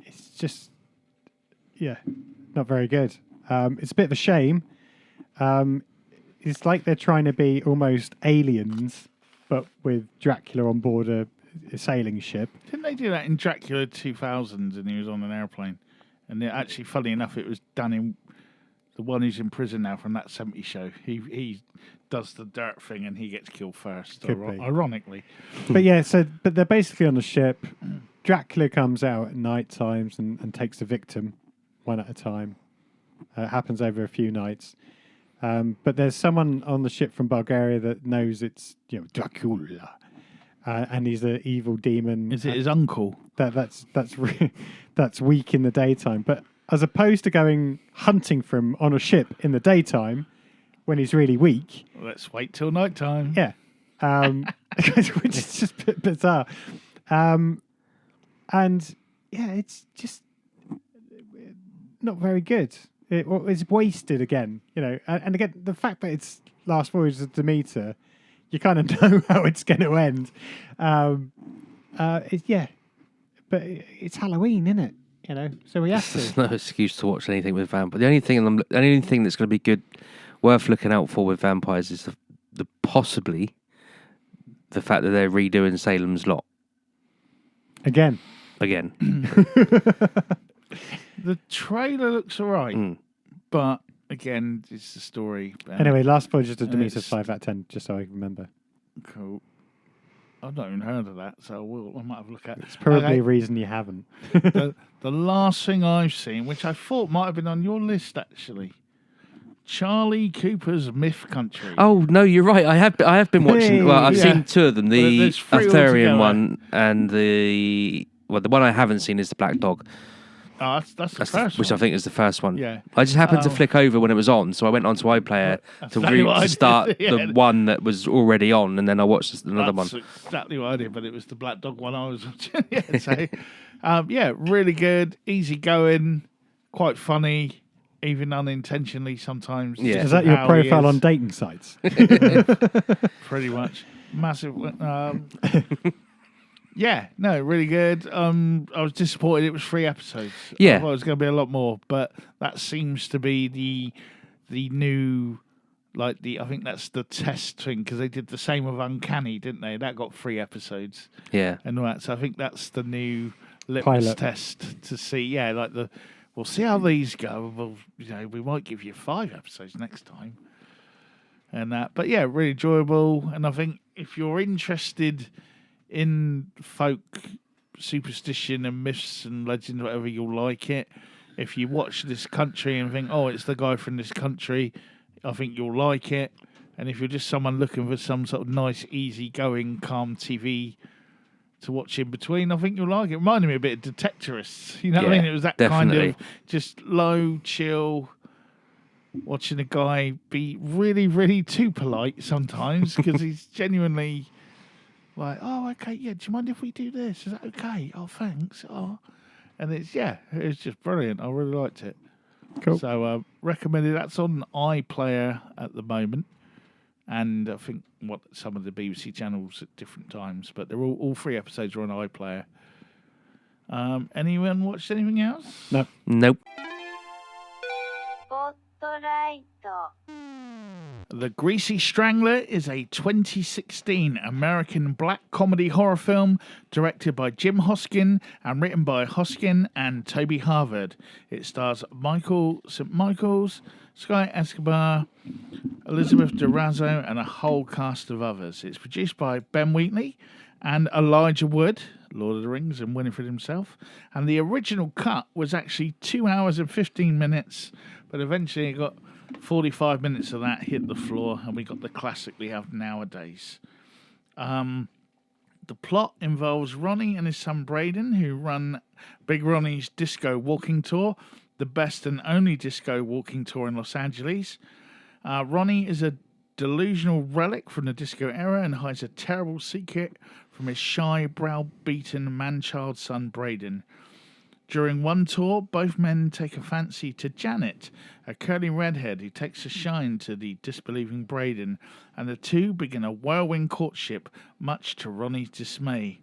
It's just, not very good. It's a bit of a shame. It's like they're trying to be almost aliens, but with Dracula on board a sailing ship. Didn't they do that in Dracula 2000 and he was on an airplane? And actually, funny enough, it was done in the one who's in prison now from that 70s show. He does the dirt thing and he gets killed first, Could be. ironically. But but they're basically on a ship. Dracula comes out at night times and takes the victim one at a time. It happens over a few nights. But there's someone on the ship from Bulgaria that knows it's Dracula, and he's an evil demon. Is it his uncle? That's weak in the daytime. But as opposed to going hunting for him on a ship in the daytime when he's really weak, Let's wait till night time. yeah, which is just a bit bizarre. And yeah, it's just not very good. It's wasted again, and again, the fact that it's Last Voyage of Demeter, you kind of know how it's going to end. But it's Halloween, isn't it? So we have There's to. no excuse to watch anything with vampires. The only thing that's going to be good, worth looking out for with vampires is the possibly the fact that they're redoing Salem's Lot. Again. again. The trailer looks alright, but again, it's the story. Anyway, last point, just a and Demeter's it's- 5 out of 10, just so I remember. Cool. I've not even heard of that, so I might have a look at it. It's probably a reason you haven't. The last thing I've seen, which I thought might have been on your list actually, Charlie Cooper's Myth Country. Oh no, you're right. I have been watching. Well, I've Yeah. seen two of them: the there's three Arthurian altogether. one and the one I haven't seen is the Black Dog, Oh, that's the first which one. I think is the first one. Yeah. I just happened to flick over when it was on, so I went onto iPlayer That's to, exactly what I to did, start yeah. the one that was already on, and then I watched another one. That's exactly what I did, but it was the Black Dog one I was watching. Yeah, so, really good, easy going, quite funny, even unintentionally sometimes. Yeah. just Is that your how he profile is. on dating sites? Pretty much. Massive. Yeah, no, really good. I was disappointed it was 3 episodes. Yeah. I thought it was going to be a lot more, but that seems to be the new, I think that's the test thing, because they did the same with Uncanny, didn't they? That got 3 episodes Yeah. and all that. So I think that's the new litmus Pilot. test to see. Yeah, we'll see how these go. Well, we might give you 5 episodes next time. And that, but yeah, really enjoyable. And I think if you're interested in folk superstition and myths and legends, whatever, you'll like it. If you watch This Country and think, oh, it's the guy from this country, I think you'll like it. And if you're just someone looking for some sort of nice, easy-going, calm TV to watch in between, I think you'll like it. Reminded me a bit of Detectorists. You know what I Yeah, mean? It was that kind definitely. of just low, chill, watching a guy be really, really too polite sometimes because he's genuinely like, oh, okay, yeah, do you mind if we do this? Is that okay? Oh, thanks. Oh, and it's just brilliant. I really liked it. Cool. So recommended. That's on iPlayer at the moment, and I think some of the BBC channels at different times, but they're all 3 episodes are on iPlayer. Anyone watched anything else? No. Nope. スポットライト The Greasy Strangler is a 2016 American black comedy horror film directed by Jim Hosking and written by Hosking and Toby Harvard. It stars Michael St. Michaels, Sky Escobar, Elizabeth Durazo, and a whole cast of others. It's produced by Ben Wheatley and Elijah Wood, Lord of the Rings, and Winifred himself. And the original cut was actually 2 hours and 15 minutes, but eventually it got 45 minutes of that hit the floor, and we got the classic we have nowadays. The plot involves Ronnie and his son Braden, who run Big Ronnie's disco walking tour, the best and only disco walking tour in Los Angeles. Ronnie is a delusional relic from the disco era and hides a terrible secret from his shy, brow-beaten man-child son Braden. During one tour, both men take a fancy to Janet, a curly redhead who takes a shine to the disbelieving Braden, and the two begin a whirlwind courtship, much to Ronnie's dismay.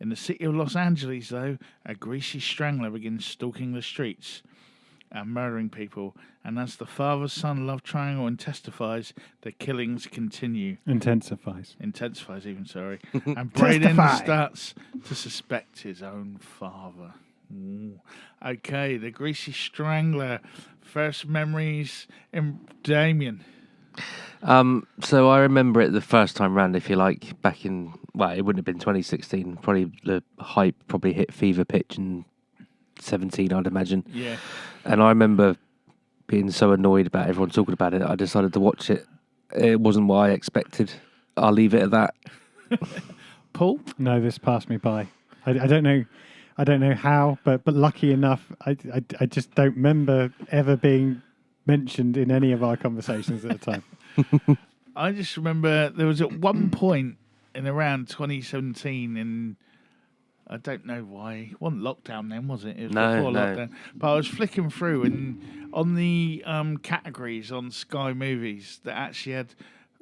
In the city of Los Angeles, though, a greasy strangler begins stalking the streets and murdering people, and as the father-son love triangle intensifies, the killings continue. Intensifies. Intensifies even, sorry. And Braden Testify. starts to suspect his own father. Ooh. Okay, the Greasy Strangler. First memories in Damien. So I remember it the first time round, if you like, back in, well, it wouldn't have been 2016. Probably the hype probably hit fever pitch in 17, I'd imagine. Yeah. And I remember being so annoyed about everyone talking about it, I decided to watch it. It wasn't what I expected. I'll leave it at that. Paul? No, this passed me by. I don't know. I don't know how, but lucky enough, I just don't remember ever being mentioned in any of our conversations at the time. I just remember there was at one point in around 2017, and I don't know why. It wasn't lockdown then, was it? It was No, before no. lockdown. But I was flicking through, and on the categories on Sky Movies, that actually had,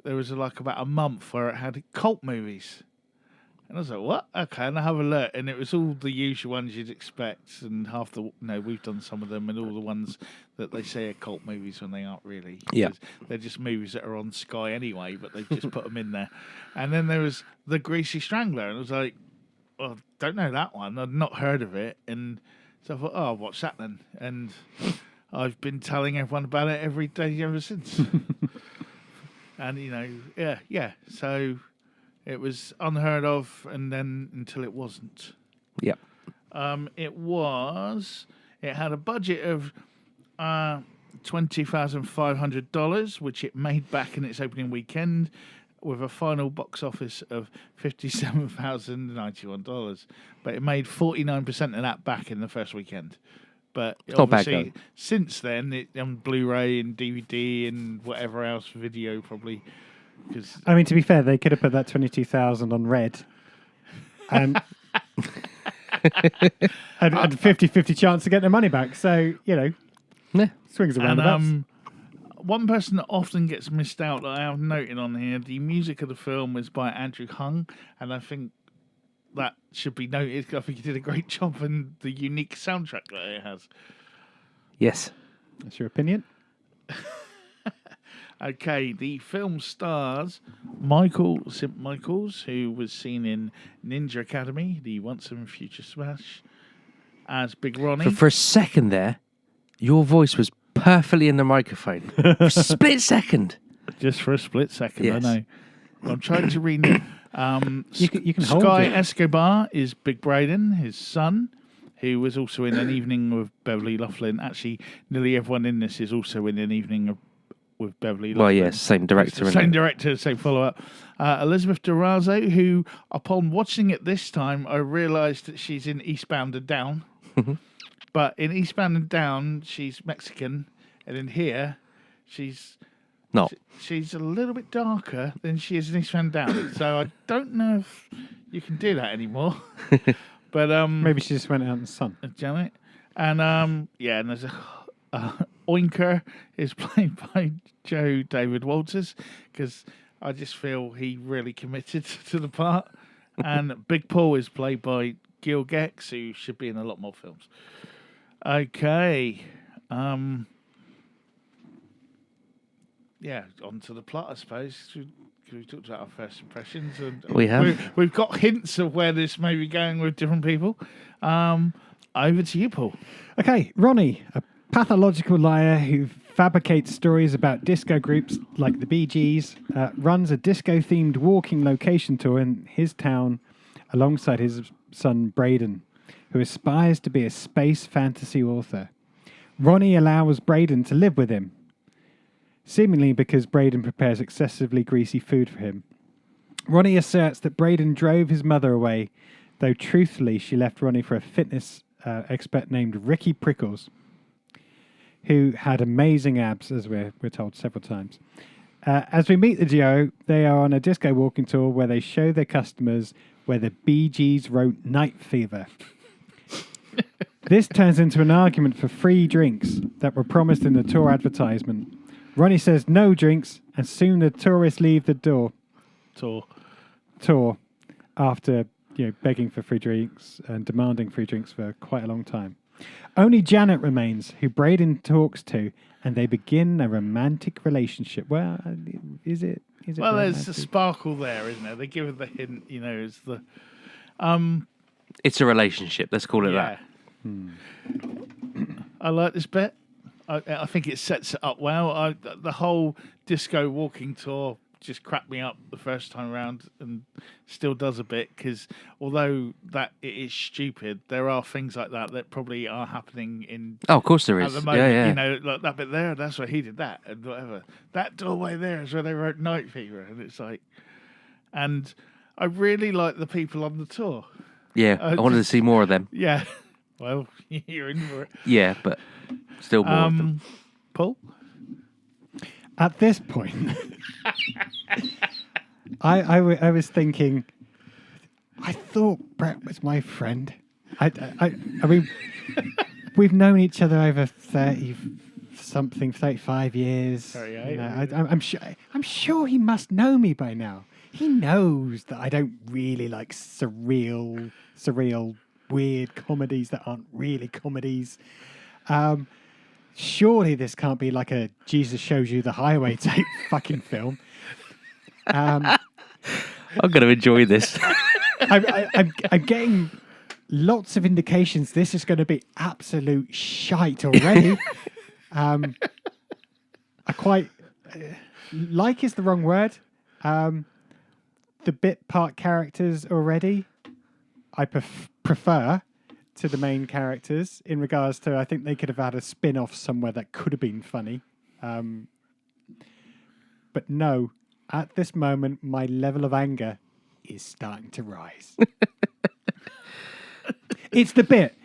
there was like about a month where it had cult movies. And I was like, what? Okay, and I have a look, and it was all the usual ones you'd expect, and half the, we've done some of them, and all the ones that they say are cult movies when they aren't really. Yeah. They're just movies that are on Sky anyway, but they've just put them in there. And then there was The Greasy Strangler, and I was like, well, don't know that one. I'd not heard of it, and so I thought, oh, what's that then? And I've been telling everyone about it every day ever since. And yeah. So it was unheard of, and then until it wasn't. Yep. It had a budget of $20,500, which it made back in its opening weekend, with a final box office of $57,091. But it made 49% of that back in the first weekend. But not bad, obviously, since then, it on Blu-ray and DVD and whatever else, video probably. Cause I mean, to be fair, they could have put that 22,000 on red, and and 50-50 chance to get their money back. So Yeah. swings around the one person that often gets missed out that I have noted on here, the music of the film was by Andrew Hung, and I think that should be noted. I think he did a great job in the unique soundtrack that it has. Yes. That's your opinion. Okay, the film stars Michael St. Michaels, who was seen in Ninja Academy, the Once and Future Smash, as Big Ronnie. For a second there, your voice was perfectly in the microphone. For a split second. Just for a split second, Yes. I know. I'm trying to read it. You can hold Sky it. Escobar is Big Braden, his son, who was also in An Evening with Beverly Loughlin. Actually, nearly everyone in this is also in An Evening with Beverly Loughlin. Well, yes, same director. It's the same director, same follow-up. Elizabeth Durazo, who, upon watching it this time, I realised that she's in Eastbound and Down. But in Eastbound and Down, she's Mexican, and in here, she's No. she's a little bit darker than she is in Eastbound and Down. So I don't know if you can do that anymore. But Maybe she just went out in the sun. Janet, and and there's a Oinker is played by Joe David Walters, because I just feel he really committed to the part. And Big Paul is played by Gil Gex, who should be in a lot more films. Okay. Yeah, on to the plot, I suppose. We talked about our first impressions. And We have. We've got hints of where this may be going with different people. Over to you, Paul. Okay, Ronnie, a pathological liar who fabricates stories about disco groups like the Bee Gees, runs a disco-themed walking location tour in his town alongside his son Braden, who aspires to be a space fantasy author. Ronnie allows Braden to live with him, seemingly because Braden prepares excessively greasy food for him. Ronnie asserts that Braden drove his mother away, though truthfully she left Ronnie for a fitness expert named Ricky Prickles, who had amazing abs, as we're told several times. As we meet the duo, they are on a disco walking tour where they show their customers where the Bee Gees wrote Night Fever. This turns into an argument for free drinks that were promised in the tour advertisement. Ronnie says no drinks, and soon the tourists leave the tour after begging for free drinks and demanding free drinks for quite a long time. Only Janet remains, who Braden talks to, and they begin a romantic relationship. Well, is it? Well, romantic? there's a sparkle there, isn't there? They give it the hint, it's the... It's a relationship. Let's call it that. I like this bit. I think it sets it up well. The whole disco walking tour just cracked me up the first time around, and still does a bit, because although that it is stupid, there are things like that probably are happening in... Oh, of course there At is. the moment, Yeah. like that bit there, that's where he did that, and whatever. That doorway there is where they wrote Night Fever, and it's like... And I really like the people on the tour. Yeah, I wanted to see more of them. Yeah. Well, you're in for it. Yeah, but still more of them. Paul? At this point, I was thinking, I thought Brett was my friend. I mean, we've known each other over 35 years. 38. I'm sure he must know me by now. He knows that I don't really like surreal, weird comedies that aren't really comedies. Surely this can't be like a Jesus Shows You the Highway type fucking film. I'm going to enjoy this. I'm getting lots of indications this is going to be absolute shite already. I quite like is the wrong word. The bit part characters already, I prefer to the main characters in regards to I think they could have had a spin-off somewhere that could have been funny. But no, at this moment, my level of anger is starting to rise. It's the bit.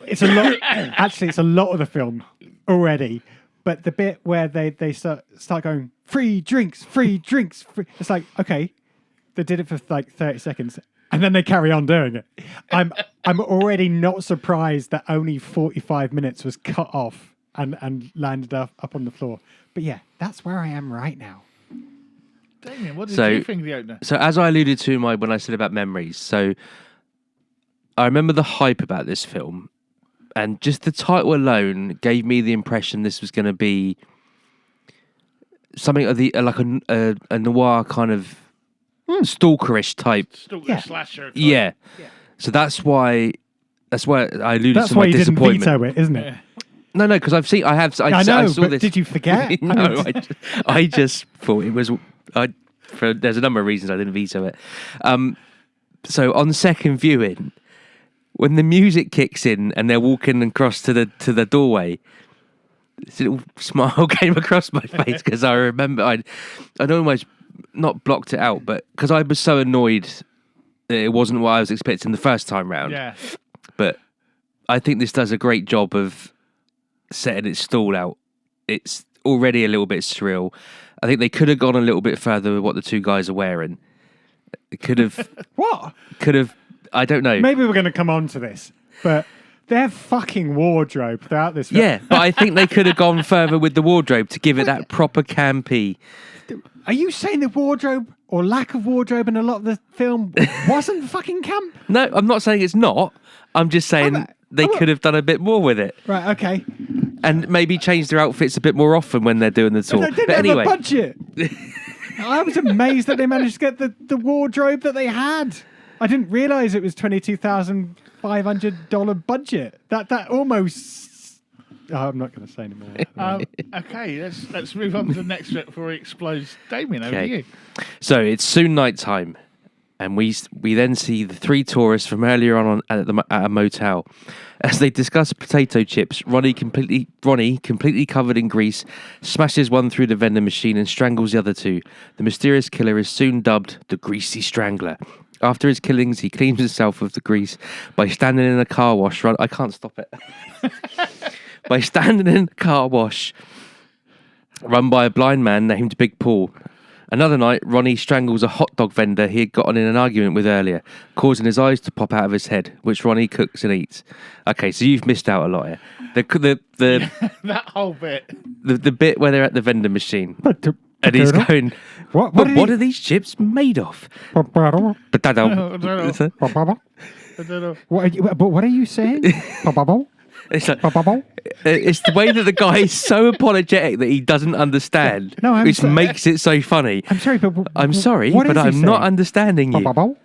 It's a lot. Actually, it's a lot of the film already. But the bit where they start going, free drinks. Free. It's like, okay, they did it for like 30 seconds. And then they carry on doing it. I'm already not surprised that only 45 minutes was cut off and landed up on the floor. But yeah, that's where I am right now. Damien, what did you think of the opener? So as I alluded to when I said about memories, so I remember the hype about this film, and just the title alone gave me the impression this was going to be something of like a noir kind of stalkerish type. Slasher type. Yeah. So that's why I alluded That's to why my you didn't disappointment. veto it, isn't it? Yeah. No, because I know, saw but this. did you forget? No, I just thought it was. There's a number of reasons I didn't veto it. So on second viewing, when the music kicks in and they're walking across to the doorway, this little smile came across my face because I remember I'd almost not blocked it out, but because I was so annoyed that it wasn't what I was expecting the first time round. Yeah. But I think this does a great job of setting its stall out. It's already a little bit surreal. I think they could have gone a little bit further with what the two guys are wearing. It could have. What? Could have. I don't know. Maybe we're going to come on to this, but their fucking wardrobe throughout this film. Yeah, but I think they could have gone further with the wardrobe to give it that proper campy. Are you saying the wardrobe or lack of wardrobe in a lot of the film wasn't fucking camp? No, I'm not saying it's not. I'm just saying they could have done a bit more with it. Right, okay. And maybe change their outfits a bit more often when they're doing the tour. They didn't But have anyway, a budget. I was amazed that they managed to get the wardrobe that they had. I didn't realise it was $22,500 budget. That almost. Oh, I'm not going to say anymore. Okay, let's move on to the next bit before he explodes. Damien, over to you. So it's soon night time, and we then see the three tourists from earlier on at a motel. As they discuss potato chips, Ronnie, completely covered in grease, smashes one through the vending machine and strangles the other two. The mysterious killer is soon dubbed the Greasy Strangler. After his killings, he cleans himself of the grease by standing in a car wash. I can't stop it. By standing in a car wash run by a blind man named Big Paul. Another night, Ronnie strangles a hot dog vendor he had gotten in an argument with earlier, causing his eyes to pop out of his head, which Ronnie cooks and eats. Okay, so you've missed out a lot here. The That whole bit. the bit where they're at the vending machine, But and he's going, What what are these chips made of? Potato. I don't know. But what are you saying? It's like, it's the way that the guy is so apologetic that he doesn't understand, which makes it so funny. I'm sorry, but I'm sorry, what but is he I'm not saying? understanding you.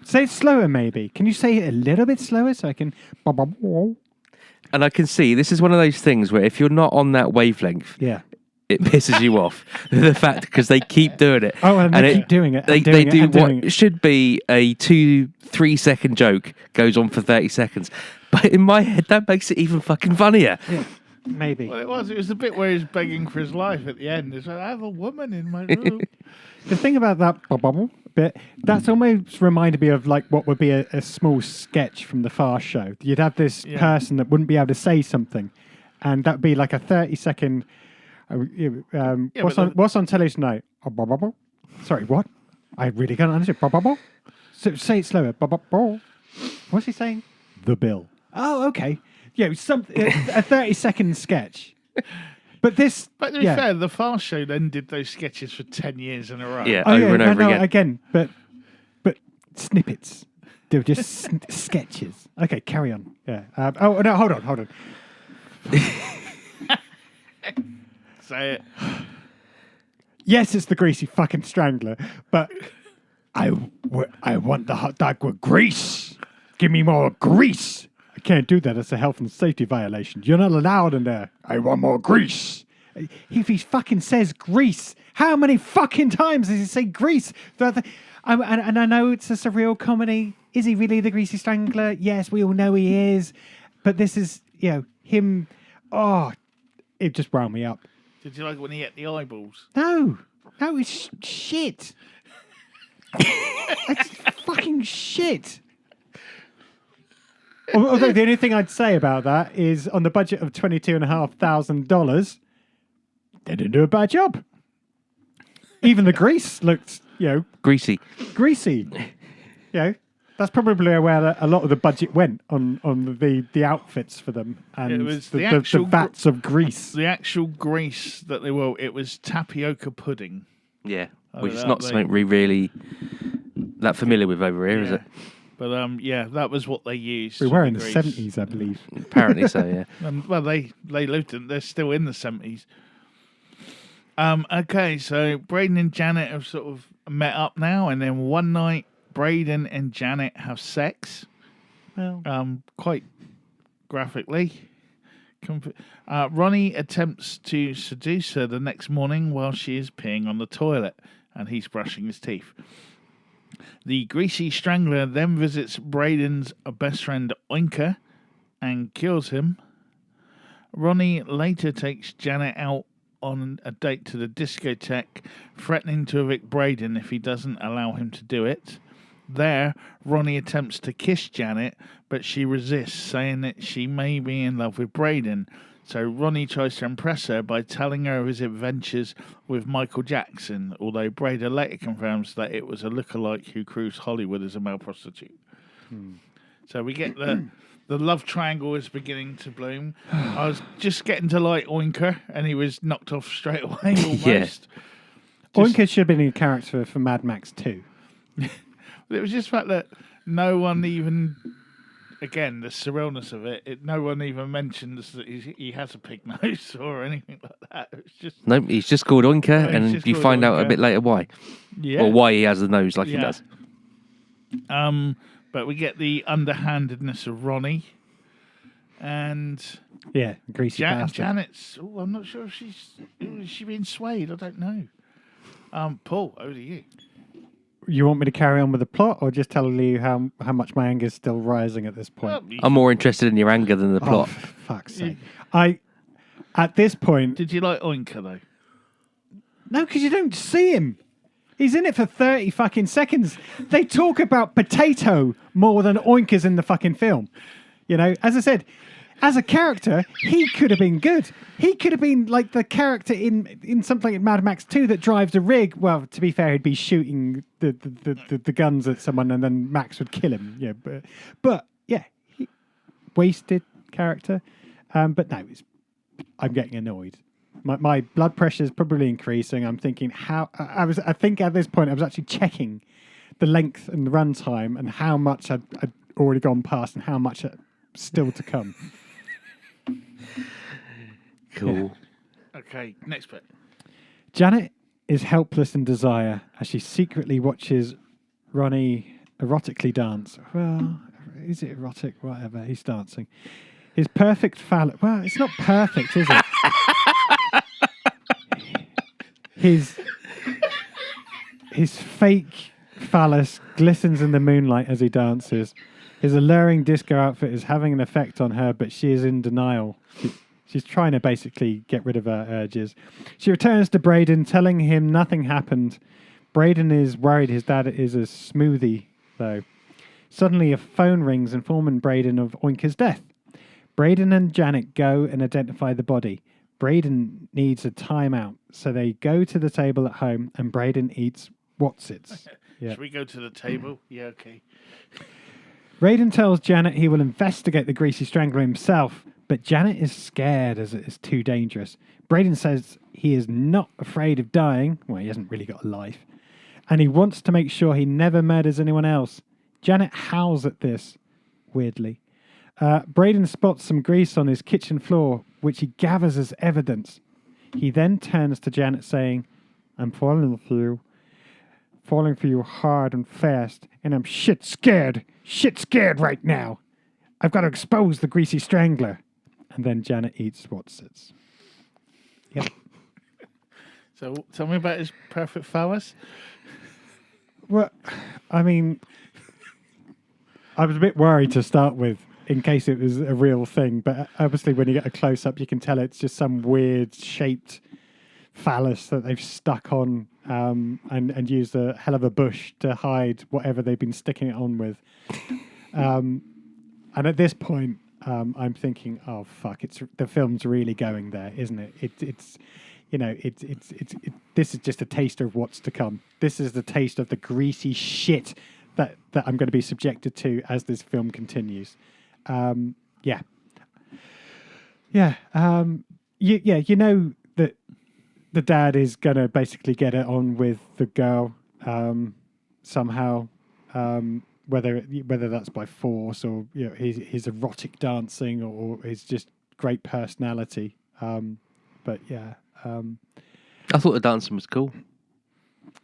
Say it slower, maybe. Can you say it a little bit slower so I can? And I can see this is one of those things where if you're not on that wavelength, Yeah. it pisses you off. The fact because they keep doing it. Oh, and they keep doing it. They and do doing what it. should be a 2-3 second joke goes on for 30 seconds. But in my head, that makes it even fucking funnier. Yeah, maybe. Well, it was the bit where he's begging for his life at the end. It's like, I have a woman in my room. The thing about that bit, that's almost reminded me of like what would be a small sketch from the Fast Show. You'd have this person that wouldn't be able to say something, and that'd be like a 30-second. What's on telly tonight? Sorry, what? I really can't understand. So say it slower. What's he saying? The bill. Oh, okay. Yeah, a 30-second sketch. But this. But to be fair, the Fast Show then did those sketches for 10 years in a row. Yeah, over and over again. But snippets. They were just sketches. Okay, carry on. Yeah. No, hold on. Say it. Yes, it's the Greasy fucking Strangler, but I want the hot dog with grease. Give me more grease. I can't do that. It's a health and safety violation. You're not allowed in there. I want more grease. If he fucking says grease, how many fucking times does he say grease? And I know it's a surreal comedy. Is he really the Greasy Strangler? Yes, we all know he is. But this is, him. Oh, it just wound me up. Did you like when he ate the eyeballs? No, it's shit. It's fucking shit. Although the only thing I'd say about that is on the budget of $22,500, they didn't do a bad job. Even the grease looked, Greasy. greasy. That's probably where a lot of the budget went on the outfits for them and It was the actual vats of grease. The actual grease that they were, it was tapioca pudding. Yeah, Oh, which is that not they- something we really that familiar with over here, is it? But that was what they used. We for were the in the grease. 70s, I believe. Apparently so, yeah. Well, they lived in. They're still in the 70s. Okay, so Braden and Janet have sort of met up now, and then one night, Braden and Janet have sex. Well, Quite graphically. Ronnie attempts to seduce her the next morning while she is peeing on the toilet, and he's brushing his teeth. The Greasy Strangler then visits Braden's best friend Oinker and kills him. Ronnie later takes Janet out on a date to the discotheque, threatening to evict Braden if he doesn't allow him to do it. There, Ronnie attempts to kiss Janet, but she resists, saying that she may be in love with Braden. So Ronnie tries to impress her by telling her of his adventures with Michael Jackson, although Braden later confirms that it was a lookalike who cruised Hollywood as a male prostitute. So we get the love triangle is beginning to bloom. I was just getting to like Oinker, and he was knocked off straight away almost. Yeah. Oinker should have been a character for Mad Max 2. It was just the fact that no one even, again, the surrealness of it, no one even mentions that he has a pig nose or anything like that. It's just, No, he's just called Oinker, No, he's and just you called find out a Oinker. bit later why. yeah. Or why he has the nose like he Yeah. does. But we get the underhandedness of Ronnie. And Yeah, greasy bastard. Janet's, I'm not sure if is she being swayed? I don't know. Paul, over to you. You want me to carry on with the plot or just tell you how much my anger is still rising at this point? Well, I'm more interested in your anger than the Oh, plot. for fuck's sake. At this point... Did you like Oinker, though? No, because you don't see him. He's in it for 30 fucking seconds. They talk about potato more than Oinker's in the fucking film. As I said, as a character, he could have been good. He could have been like the character in something like Mad Max 2 that drives a rig. Well, to be fair, he'd be shooting the guns at someone and then Max would kill him. Yeah, but wasted character. But no, I'm getting annoyed. My blood pressure is probably increasing. I'm thinking I think at this point I was actually checking the length and the runtime and how much I'd already gone past and how much still to come. Cool. Okay, next bit. Janet is helpless in desire as she secretly watches Ronnie erotically dance. Well, is it erotic? Whatever, he's dancing. His perfect phallus... Well, it's not perfect, is it? His fake phallus glistens in the moonlight as he dances. His alluring disco outfit is having an effect on her, but she is in denial. She's trying to basically get rid of her urges. She returns to Braden, telling him nothing happened. Braden is worried his dad is a smoothie, though. Suddenly, a phone rings informing Braden of Oinker's death. Braden and Janet go and identify the body. Braden needs a timeout, so they go to the table at home, and Braden eats Wotsits. Yeah. Should we go to the table? Yeah, okay. Braden tells Janet he will investigate the Greasy Strangler himself, but Janet is scared as it is too dangerous. Braden says he is not afraid of dying. Well, he hasn't really got a life. And he wants to make sure he never murders anyone else. Janet howls at this, weirdly. Braden spots some grease on his kitchen floor, which he gathers as evidence. He then turns to Janet saying, I'm falling for you hard and fast, and I'm shit scared right now. I've got to expose the Greasy Strangler. And then Janet eats Wotsits. Yep. So tell me about his perfect phallus. Well, I mean, I was a bit worried to start with in case it was a real thing, but obviously when you get a close-up, you can tell it's just some weird shaped phallus that they've stuck on and used a hell of a bush to hide whatever they've been sticking it on with. And at this point, I'm thinking, oh fuck! The film's really going there, isn't it? It's this is just a taster of what's to come. This is the taste of the greasy shit that I'm going to be subjected to as this film continues. You know that the dad is going to basically get it on with the girl somehow. Whether that's by force or his erotic dancing or his just great personality, but yeah. I thought the dancing was cool.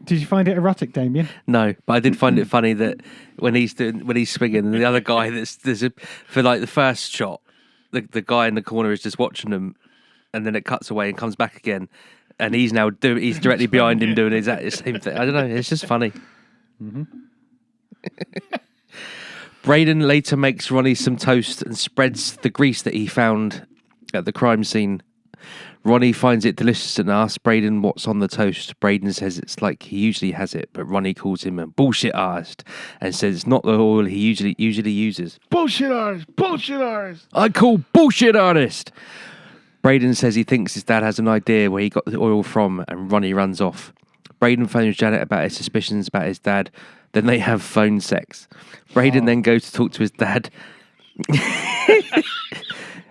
Did you find it erotic, Damien? No, but I did find it funny that when he's swinging, and the other guy for like the first shot, the guy in the corner is just watching them, and then it cuts away and comes back again, and he's directly behind him doing exactly the same thing. I don't know. It's just funny. Mm-hmm. Braden later makes Ronnie some toast and spreads the grease that he found at the crime scene. Ronnie finds it delicious and asks Braden what's on the toast. Braden says it's like he usually has it, but Ronnie calls him a bullshit artist and says it's not the oil he usually uses. Bullshit artist! Bullshit artist! I call bullshit artist! Braden says he thinks his dad has an idea where he got the oil from, and Ronnie runs off. Braden phones Janet about his suspicions about his dad. Then they have phone sex. Braden then goes to talk to his dad.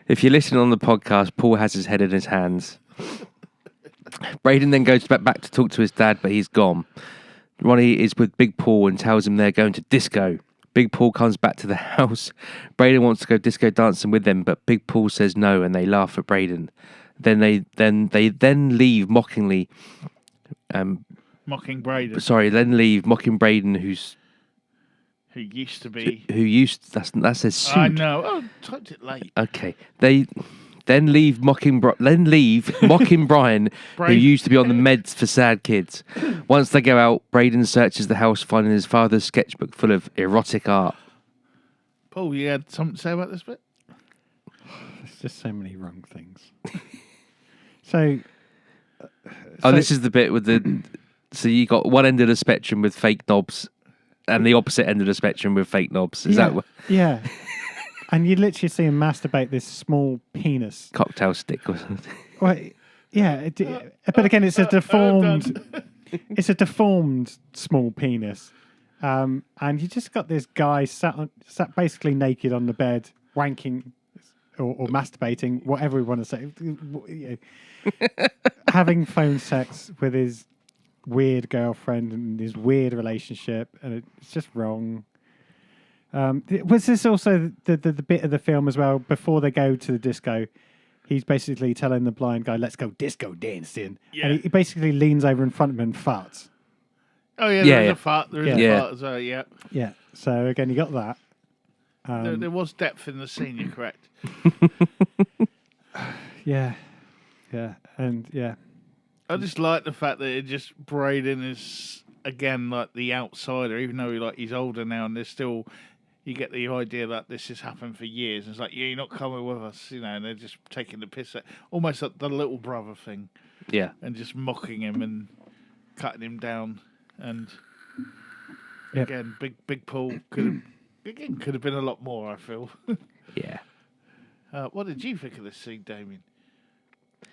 If you're listening on the podcast, Paul has his head in his hands. Braden then goes back to talk to his dad, but he's gone. Ronnie is with Big Paul and tells him they're going to disco. Big Paul comes back to the house. Braden wants to go disco dancing with them, but Big Paul says no, and they laugh at Braden. Then they leave mockingly. Mocking Braden. Sorry, then leave mocking Braden, who used to be. That's his suit. I know. Oh, typed it late. Okay. They then leave mocking Brian, who used to be on the meds for sad kids. Once they go out, Braden searches the house, finding his father's sketchbook full of erotic art. Paul, you had something to say about this bit? There's just so many wrong things. So this is the bit with the. So you got one end of the spectrum with fake knobs, and the opposite end of the spectrum with fake knobs. Is that what? Yeah. And you literally see him masturbate this small penis. Cocktail stick or something. Well, yeah. But again, it's a deformed. It's a deformed small penis, and you just got this guy sat basically naked on the bed, wanking or masturbating, whatever we want to say, having phone sex with his weird girlfriend and his weird relationship, and it's just wrong. Was this also the bit of the film as well before they go to the disco? He's basically telling the blind guy, "Let's go disco dancing," and he basically leans over in front of him and farts. Oh yeah, there's a fart. There is a fart as well. Yeah. Yeah. So again, you got that. There was depth in the scene. You're correct. Yeah. And yeah. I just like the fact that Braden is again like the outsider, even though he's older now, and there's still you get the idea that this has happened for years. And it's like, you're not coming with us, and they're just taking the piss at almost like the little brother thing. Yeah, and just mocking him and cutting him down, and again, Big Paul could have been a lot more. I feel. Yeah. What did you think of this scene, Damien?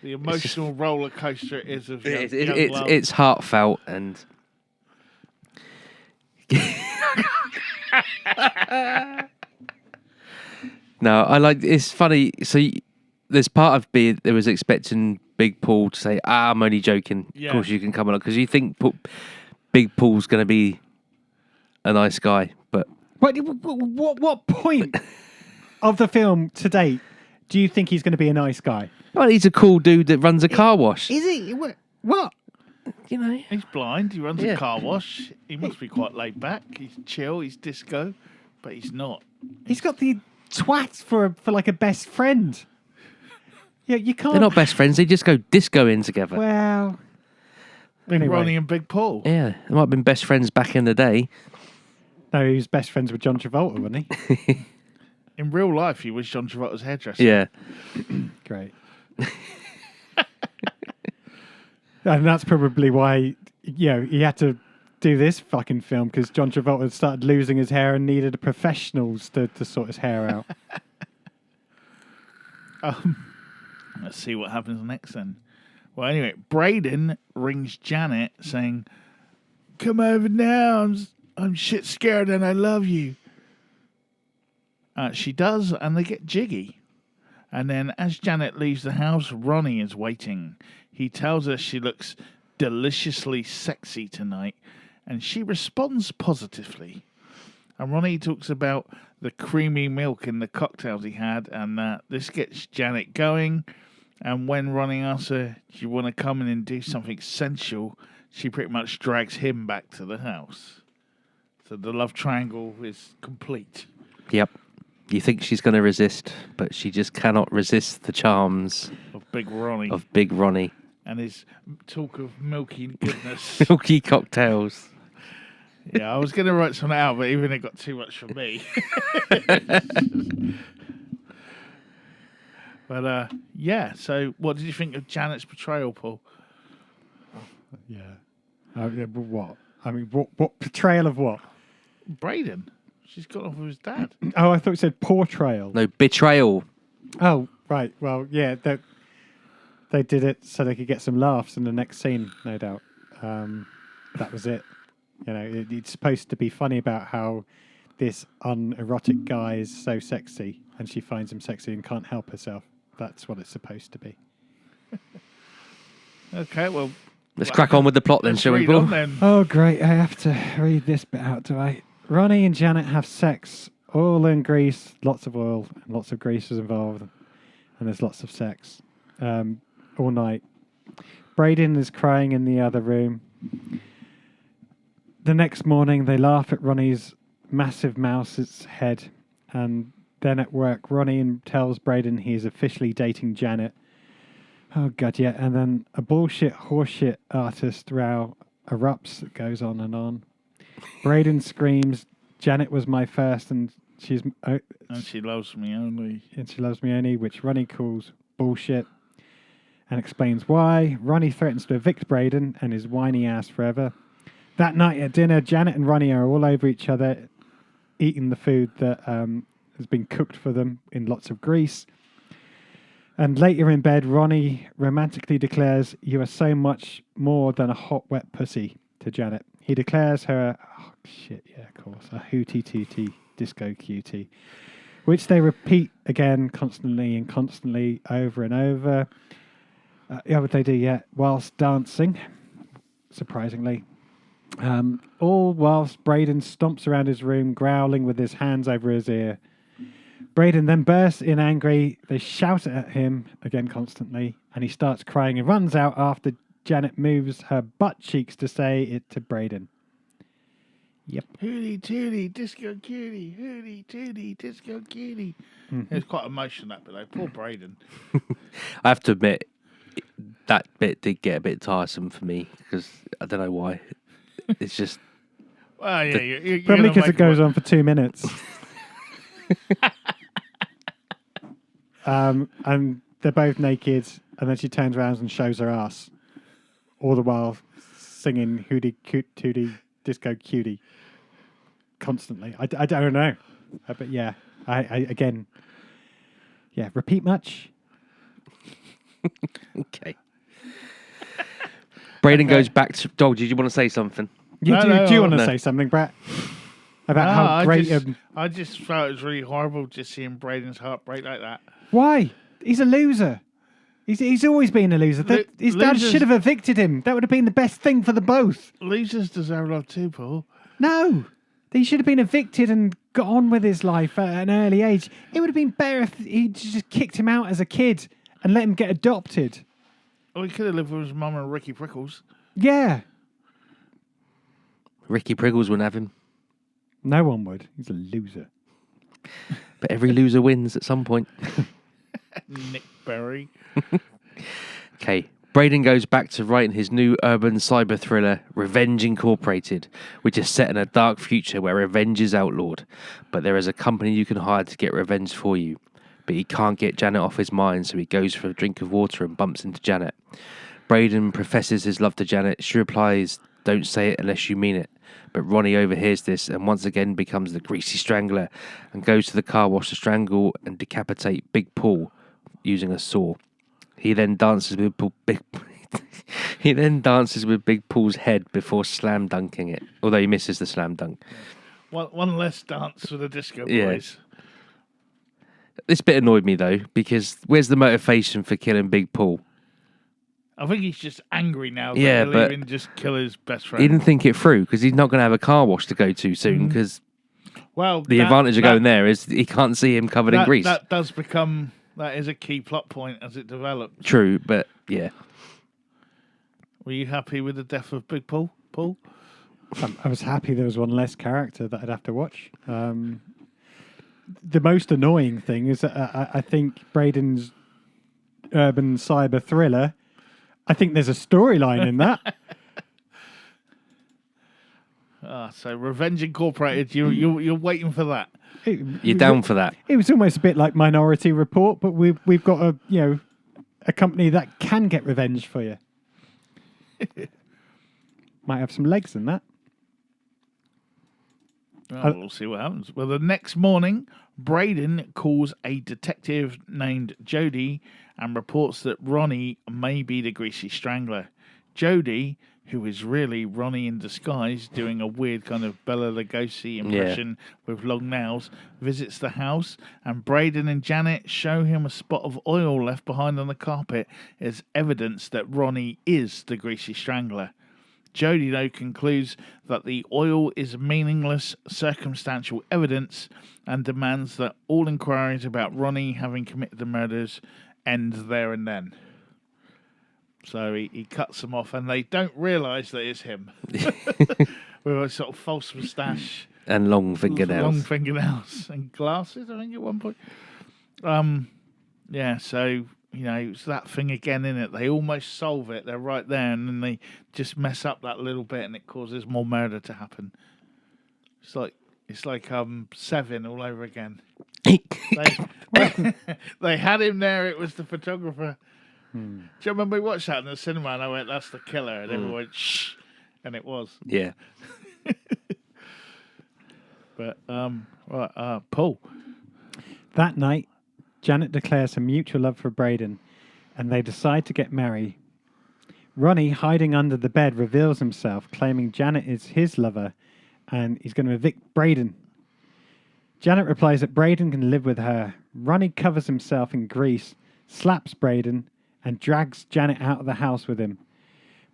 The emotional roller coaster it is of young love. It's heartfelt and. No, I like. It's funny. So there's part of me that was expecting Big Paul to say, "I'm only joking." Yeah. Of course, you can come along because you think Big Paul's going to be a nice guy, but what point of the film to date do you think he's going to be a nice guy? Well, he's a cool dude that runs a car wash. Is he? What? you know. He's blind. He runs Yeah. a car wash. He must be quite laid back. He's chill. He's disco, but he's not. He's got the twat for like a best friend. Yeah, you can't. They're not best friends. They just go discoing together. Well, Big anyway. Ronnie and Big Paul. Yeah, they might have been best friends back in the day. No, he was best friends with John Travolta, wasn't he? In real life, he was John Travolta's hairdresser. Yeah. Great. And that's probably why, he had to do this fucking film, because John Travolta started losing his hair and needed professionals to sort his hair out. Let's see what happens next then. Well, anyway, Braden rings Janet saying, "Come over now. I'm shit scared and I love you." She does, and they get jiggy. And then as Janet leaves the house, Ronnie is waiting. He tells her she looks deliciously sexy tonight, and she responds positively. And Ronnie talks about the creamy milk in the cocktails he had, and this gets Janet going. And when Ronnie asks her, "Do you want to come in and do something sensual?" she pretty much drags him back to the house. So the love triangle is complete. Yep. You think she's going to resist, but she just cannot resist the charms Of Big Ronnie of Big Ronnie. and his talk of milky goodness. Milky cocktails. Yeah, I was going to write something out, but even it got too much for me. But, so what did you think of Janet's portrayal, Paul? Yeah. But what? I mean, what portrayal of what? Braden. She's got off with his dad. Oh, I thought you said portrayal. No, betrayal. Oh, right. Well, yeah, they did it so they could get some laughs in the next scene, no doubt. That was it. It's supposed to be funny about how this unerotic guy is so sexy, and she finds him sexy and can't help herself. That's what it's supposed to be. Okay, well... Let's crack on with the plot then, let's shall we, read Paul? on then. Oh, great. I have to read this bit out, do I? Ronnie and Janet have sex. Oil and grease. Lots of oil and lots of grease is involved. And there's lots of sex. All night. Braden is crying in the other room. The next morning, they laugh at Ronnie's massive mouse's head. And then at work, Ronnie tells Braden he's officially dating Janet. Oh, God, yeah. And then a bullshit, horseshit artist row erupts. It goes on and on. Braden screams, "Janet was my first, and she's And she loves me only. and she loves me only," which Ronnie calls bullshit and explains why. Ronnie threatens to evict Braden and his whiny ass forever. That night at dinner, Janet and Ronnie are all over each other, eating the food that has been cooked for them in lots of grease. And later in bed, Ronnie romantically declares, "You are so much more than a hot, wet pussy," to Janet. He declares her, a hootie tootie disco cutie, which they repeat again constantly and constantly over and over. What they do, whilst dancing, surprisingly. All whilst Braden stomps around his room, growling with his hands over his ear. Braden then bursts in angry. They shout at him again constantly, and he starts crying and runs out after Janet moves her butt cheeks to say it to Braden. Yep. Hootie tootie, disco cutie. Hootie tootie, disco cutie. Mm-hmm. It's quite emotional, that bit, though. Poor Braden. I have to admit, that bit did get a bit tiresome for me, because I don't know why. It's just... Well, yeah, you're Probably gonna because it make goes one- on for 2 minutes. And they're both naked, and then she turns around and shows her ass, all the while singing "Hootie Tootie Disco Cutie" constantly. I don't know, but yeah, I again, repeat much. Okay. Braden goes back to... Dog, did you want to say something? Do you want to no. say something, Brett, about how great? I just felt it was really horrible just seeing Braden's heart break like that. Why? He's a loser. He's always been a loser. His dad Losers- should have evicted him. That would have been the best thing for the both. Losers deserve love too, Paul. No. He should have been evicted and got on with his life at an early age. It would have been better if he just kicked him out as a kid and let him get adopted. Well, he could have lived with his mum and Ricky Prickles. Yeah. Ricky Priggles wouldn't have him. No one would. He's a loser. But every loser wins at some point. Nick Berry. Okay. Braden goes back to writing his new urban cyber thriller, Revenge Incorporated, which is set in a dark future where revenge is outlawed. But there is a company you can hire to get revenge for you. But he can't get Janet off his mind, so he goes for a drink of water and bumps into Janet. Braden professes his love to Janet. She replies, "Don't say it unless you mean it." But Ronnie overhears this and once again becomes the Greasy Strangler and goes to the car wash to strangle and decapitate Big Paul using a saw. He then dances with Big Paul's head before slam dunking it, although he misses the slam dunk. One less dance for the Disco Boys. Yeah. This bit annoyed me though, because where's the motivation for killing Big Paul? I think he's just angry now that Yeah, they're but leaving just kill his best friend. he didn't think it through because he's not going to have a car wash to go to soon. Because well, the advantage of going there is he can't see him covered in grease. That is a key plot point as it develops. True, but yeah. Were you happy with the death of Big Paul? Paul? I was happy there was one less character that I'd have to watch. The most annoying thing is that I think Braden's urban cyber thriller, I think there's a storyline in that. So Revenge Incorporated, you're waiting for that. You're down for that. It was almost a bit like Minority Report, but we've got a company that can get revenge for you. Might have some legs in that. Well, we'll see what happens. Well, the next morning, Braden calls a detective named Jody and reports that Ronnie may be the Greasy Strangler. Jody, who is really Ronnie in disguise, doing a weird kind of Bela Lugosi impression with long nails, visits the house, and Braden and Janet show him a spot of oil left behind on the carpet as evidence that Ronnie is the Greasy Strangler. Jody, though, concludes that the oil is meaningless circumstantial evidence and demands that all inquiries about Ronnie having committed the murders end there and then. So he cuts them off, and they don't realise that it's him. With a sort of false moustache. And long fingernails. Long fingernails and glasses, I think, at one point. Yeah, so... it's that thing again, isn't it? They almost solve it. They're right there, and then they just mess up that little bit, and it causes more murder to happen. It's like Seven all over again. They had him there. It was the photographer. Do you remember we watched that in the cinema? And I went, "That's the killer," and everyone went, "Shh," and it was. Yeah. But Paul. That night, Janet declares her mutual love for Braden, and they decide to get married. Ronnie, hiding under the bed, reveals himself, claiming Janet is his lover, and he's going to evict Braden. Janet replies that Braden can live with her. Ronnie covers himself in grease, slaps Braden, and drags Janet out of the house with him.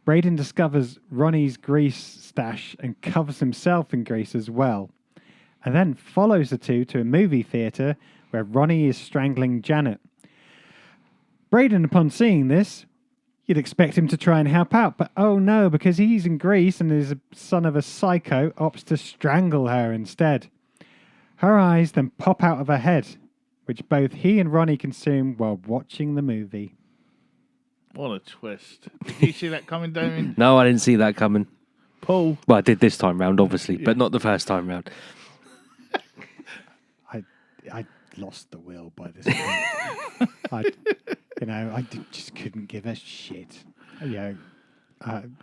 Braden discovers Ronnie's grease stash and covers himself in grease as well, and then follows the two to a movie theatre where Ronnie is strangling Janet. Braden, upon seeing this, you'd expect him to try and help out, but oh no, because he's in Greece and is a son of a psycho, opts to strangle her instead. Her eyes then pop out of her head, which both he and Ronnie consume while watching the movie. What a twist. Did you see that coming, Damien? No, I didn't see that coming. Paul? Well, I did this time round, obviously, but not the first time round. I lost the will by this point. I just couldn't give a shit.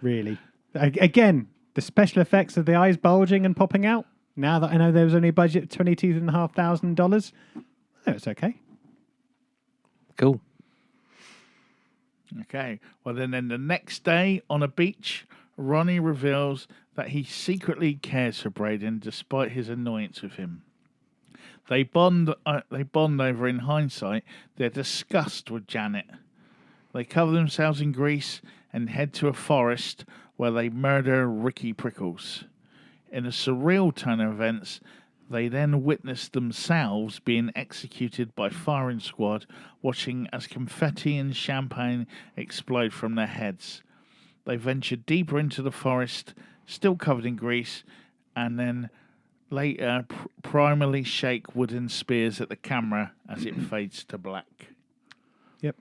Really. Again, the special effects of the eyes bulging and popping out. Now that I know there was only a budget of $22,500, it's okay. Cool. Okay. Well, then the next day on a beach, Ronnie reveals that he secretly cares for Braden despite his annoyance with him. They bond over, in hindsight, their disgust with Janet. They cover themselves in grease and head to a forest where they murder Ricky Prickles. In a surreal turn of events, they then witness themselves being executed by firing squad, watching as confetti and champagne explode from their heads. They venture deeper into the forest, still covered in grease, and then later primarily shake wooden spears at the camera as it fades to black. Yep.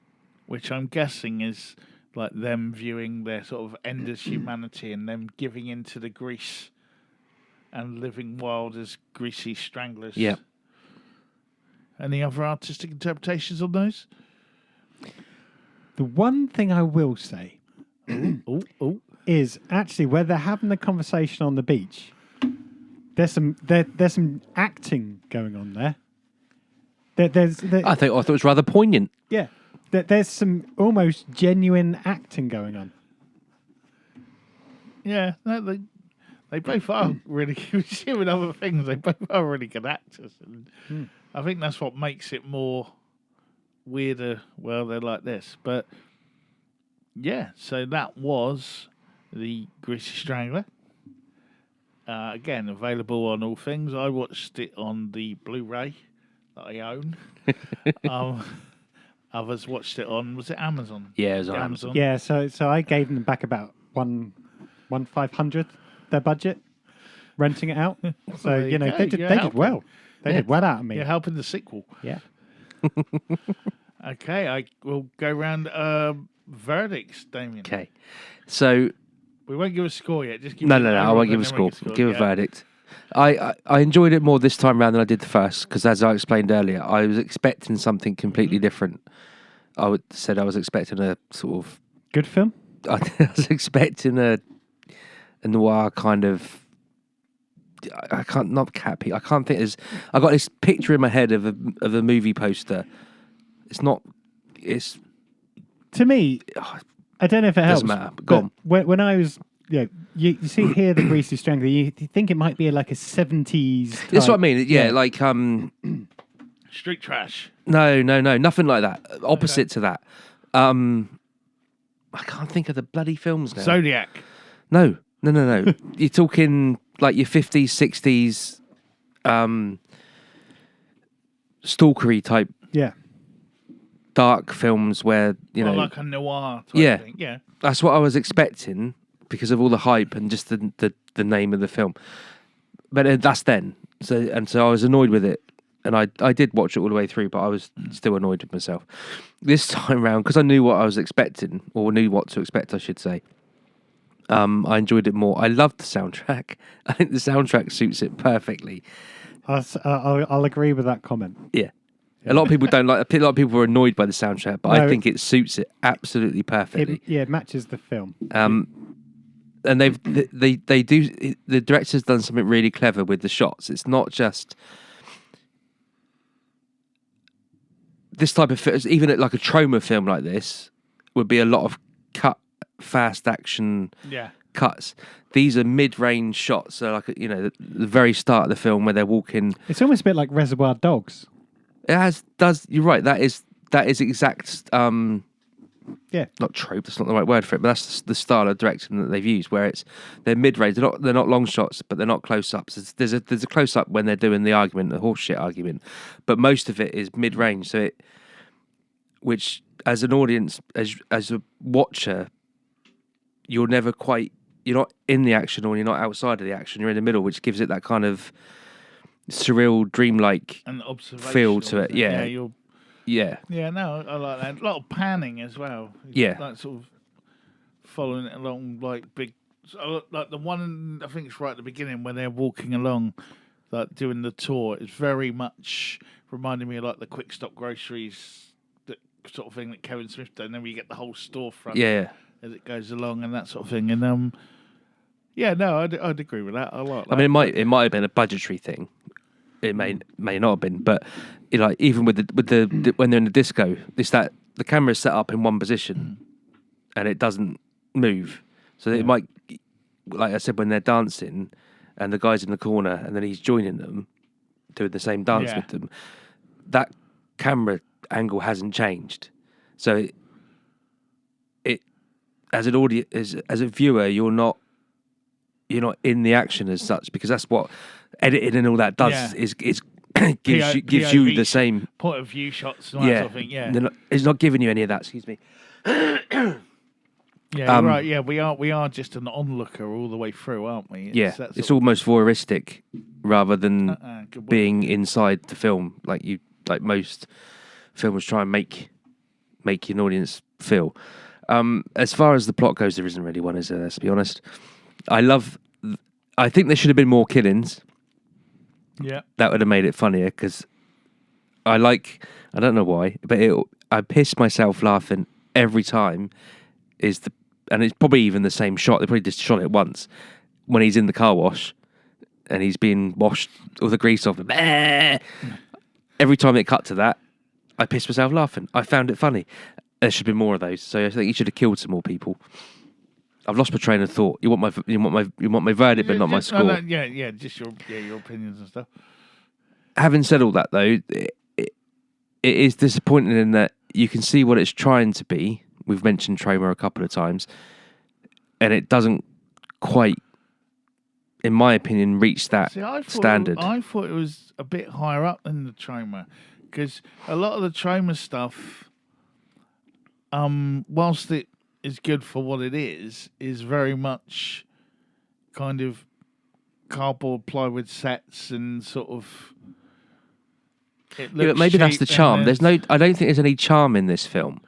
Which I'm guessing is like them viewing their sort of end as humanity and them giving into the grease and living wild as greasy stranglers. Yeah. Any other artistic interpretations on those? The one thing I will say is actually where they're having the conversation on the beach. There's some acting going on there. I thought it was rather poignant. Yeah, there's some almost genuine acting going on. Yeah, no, they both are really good. With other things, they both are really good actors, and I think that's what makes it more weirder. Well, they're like this, but yeah. So that was the Greasy Strangler. Again, available on all things. I watched it on the Blu-ray that I own. Others watched it on, was it Amazon? Yeah, it was on Amazon. Yeah, so I gave them back about 1/500 their budget, renting it out. So There you go. they did well. They did well out of me. You're helping the sequel. Yeah. Okay, I will go round verdicts, Damien. Okay. So We won't give a score yet. Just give no, me the I won't give a overall, score. then Give a yeah. verdict. I enjoyed it more this time round than I did the first because, as I explained earlier, I was expecting something completely different. I was expecting a sort of Good film. I was expecting a noir kind of. I can't not cat. I can't think. I got this picture in my head of a movie poster. It's not. It's To me, I don't know if it helps. Doesn't matter. Go on. When I was, you see here the Greasy Strangler, you think it might be like a 70s. That's what I type- mean. Yeah, like Street trash. no, nothing like that. Opposite to that. I can't think of the bloody films now. Zodiac. No. You're talking like your 50s, 60s, stalkery type Yeah. dark films where Like a noir type Yeah. thing. Yeah. that's what I was expecting because of all the hype and just the name of the film. But that's then. So I was annoyed with it. And I did watch it all the way through, but I was still annoyed with myself. This time round, because I knew what I was expecting, or knew what to expect, I should say, I enjoyed it more. I loved the soundtrack. I think the soundtrack suits it perfectly. I'll agree with that comment. Yeah. A lot of people don't like. A lot of people were annoyed by the soundtrack, but No, I think it suits it absolutely perfectly. It matches the film. And they do. The director's done something really clever with the shots. It's not just this type of film. Even like a trauma film like this would be a lot of fast action cuts. These are mid-range shots. So like the very start of the film where they're walking. It's almost a bit like Reservoir Dogs. You're right. That is exact. Not trope. That's not the right word for it. But that's the style of directing that they've used, where they're mid-range. They're not long shots, but they're not close-ups. There's a close-up when they're doing the argument, the horseshit argument, but most of it is mid-range. So which as an audience, as a watcher, you're not in the action or you're not outside of the action. You're in the middle, which gives it that kind of surreal, dreamlike feel to it. Yeah. Yeah, no, I like that. A lot of panning as well. Yeah. Like sort of following it along like big... Like the one, I think it's right at the beginning when they're walking along, like doing the tour, it's very much reminding me of like the Quick Stop Groceries, that sort of thing that Kevin Smith did. And then we get the whole storefront as it goes along and that sort of thing. And I'd agree with that. I like that. I mean, it might have been a budgetary thing. It may not have been, but even with the when they're in the disco, the camera is set up in one position, and it doesn't move. So it might, like I said, when they're dancing, and the guy's in the corner, and then he's joining them, doing the same dance with them. That camera angle hasn't changed, so it as an audience, as a viewer, you're not in the action as such, because that's what editing and all that does is gives you the same point of view shots and that sort of thing. Yeah. It's not giving you any of that, excuse me. Yeah, you're right. Yeah, we are just an onlooker all the way through, aren't we? It's almost voyeuristic rather than good word. being inside the film, like most films try and make an audience feel. As far as the plot goes, there isn't really one, is there? Let's be honest. I think there should have been more killings. Yeah, That would have made it funnier because I don't know why, but I piss myself laughing every time. And it's probably even the same shot. They probably just shot it once when he's in the car wash and he's being washed all the grease off him. Every time it cut to that, I pissed myself laughing. I found it funny. There should be more of those. So I think you should have killed some more people. I've lost my train of thought. You want my verdict, but not my score. Just your opinions and stuff. Having said all that, though, it is disappointing in that you can see what it's trying to be. We've mentioned Troma a couple of times, and it doesn't quite, in my opinion, reach that standard. I thought it was a bit higher up than the Troma, because a lot of the Troma stuff, whilst it is good for what it is very much kind of cardboard plywood sets and sort of. But maybe that's the charm. I don't think there's any charm in this film.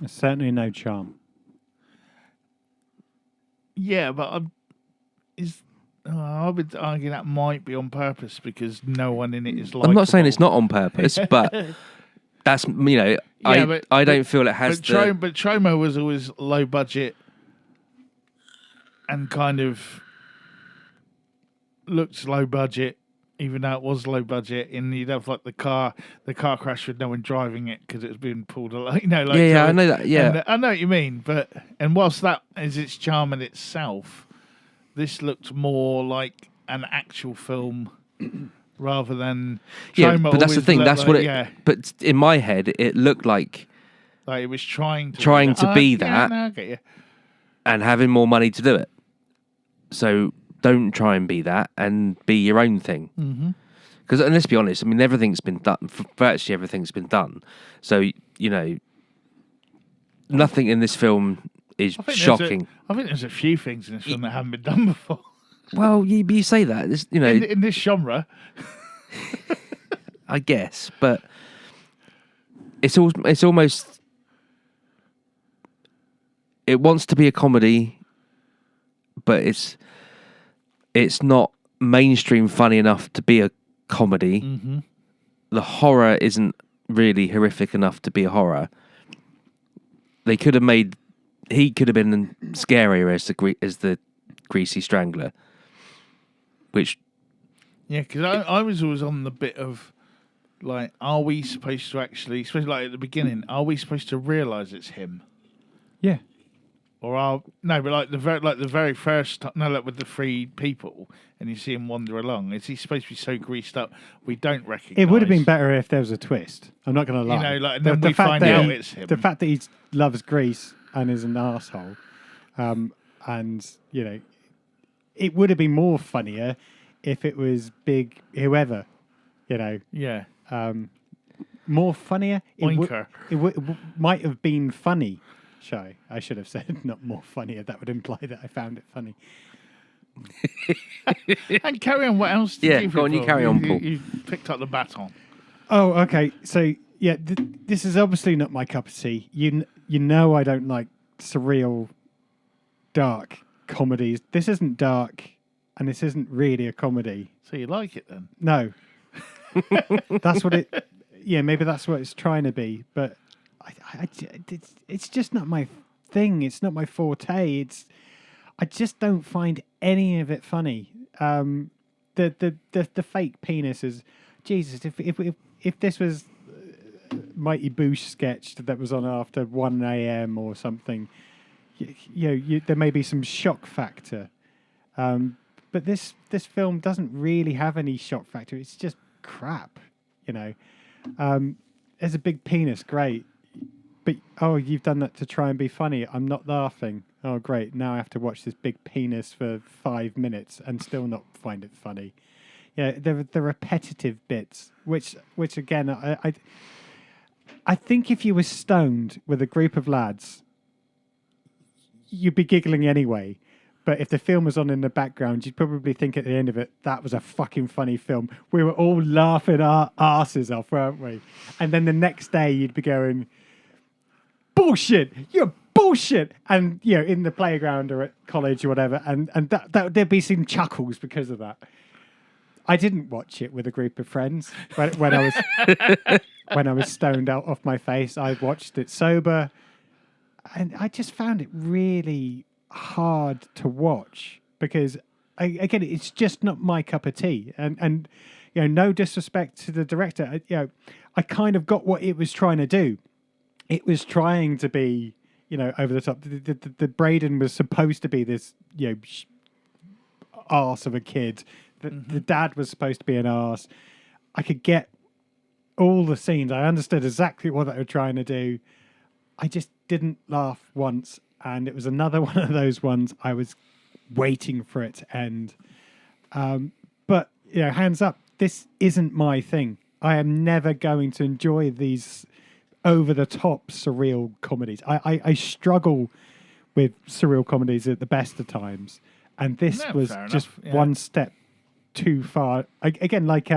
There's certainly no charm. Yeah, but I would argue that might be on purpose because no one in it is like. I'm not saying it's not on purpose, but that's I don't feel it has. But Troma was always low budget and kind of looked low budget. Even though it was low budget, and you'd have like the car crash with no one driving it because it was being pulled along. I know that. Yeah, I know what you mean. And whilst that is its charm in itself, this looked more like an actual film rather than. Troma but that's the thing. That's what it. Yeah. But in my head, it looked like it was trying to be that, no, I get you. And having more money to do it. So. Don't try and be that and be your own thing. Because let's be honest, I mean, everything's been done. Virtually everything's been done. So, nothing in this film is shocking. I think there's a few things in this film that haven't been done before. Well, you say that. In this genre. I guess. But it's almost... It wants to be a comedy, but it's not mainstream funny enough to be a comedy. Mm-hmm. The horror isn't really horrific enough to be a horror. He could have been scarier as the Greasy Strangler, which. Yeah, because I was always on the bit of like, are we supposed to actually, especially like at the beginning, are we supposed to realise it's him? Yeah. Or but the very first time, with the three people, and you see him wander along. Is he supposed to be so greased up we don't recognise? It would have been better if there was a twist. I'm not going to lie. And then we find out it's him. The fact that he loves grease and is an arsehole, and it would have been more funnier if it was big whoever, Yeah. More funnier. Oinker. It might have been funny. I should have said not more funnier. That would imply that I found it funny. And carry on. What else did you go on, you carry on, Paul. You picked up the baton. Oh, okay. So, yeah, this is obviously not my cup of tea. You know I don't like surreal, dark comedies. This isn't dark, and this isn't really a comedy. So you like it then? No. That's what it... Yeah, maybe that's what it's trying to be, but... it's just not my thing. It's not my forte. I just don't find any of it funny. The fake penis is Jesus. If this was Mighty Boosh sketch that was on after 1 a.m. or something, there may be some shock factor. But this film doesn't really have any shock factor. It's just crap. There's a big penis, great. But, you've done that to try and be funny. I'm not laughing. Oh, great. Now I have to watch this big penis for 5 minutes and still not find it funny. The repetitive bits, which again, I think if you were stoned with a group of lads you'd be giggling anyway. But if the film was on in the background, you'd probably think at the end of it, that was a fucking funny film. We were all laughing our asses off, weren't we? And then the next day you'd be going, bullshit, you're bullshit. And, in the playground or at college or whatever. And that there'd be some chuckles because of that. I didn't watch it with a group of friends when I was stoned out off my face. I watched it sober. And I just found it really hard to watch because again it's just not my cup of tea, and no disrespect to the director, I kind of got what it was trying to do. It was trying to be over the top. The Braden was supposed to be this arse of a kid. The dad was supposed to be an arse. I could get all the scenes. I understood exactly what they were trying to do. I just didn't laugh once. And it was another one of those ones I was waiting for it to end. But, hands up, this isn't my thing. I am never going to enjoy these over-the-top surreal comedies. I struggle with surreal comedies at the best of times. And this was just one step too far. Again, like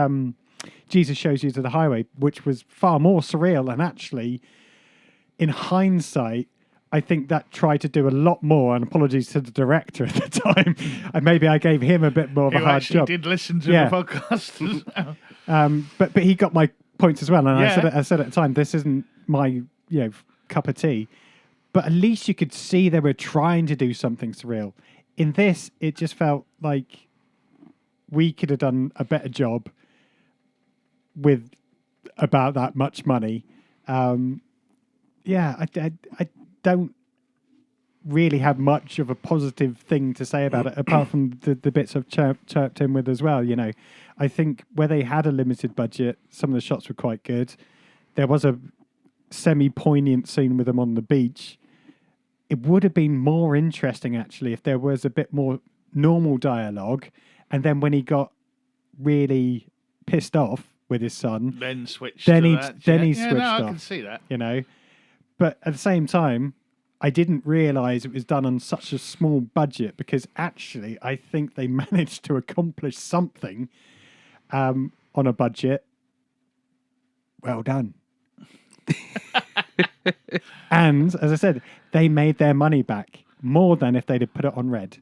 Jesus Shows You to the Highway, which was far more surreal. And actually, in hindsight, I think that tried to do a lot more, and apologies to the director at the time. And maybe I gave him a bit more of a hard job. He did listen to the podcast as well. But he got my points as well. And I said at the time, this isn't my cup of tea. But at least you could see they were trying to do something surreal. In this, it just felt like we could have done a better job with about that much money. I don't really have much of a positive thing to say about it, apart from the bits I've chirped in with as well. I think where they had a limited budget, some of the shots were quite good. There was a semi-poignant scene with them on the beach. It would have been more interesting, actually, if there was a bit more normal dialogue. And then when he got really pissed off with his son, then switched. Then he switched off. I can see that. But at the same time, I didn't realise it was done on such a small budget, because actually I think they managed to accomplish something on a budget. Well done. And, as I said, they made their money back more than if they'd have put it on red.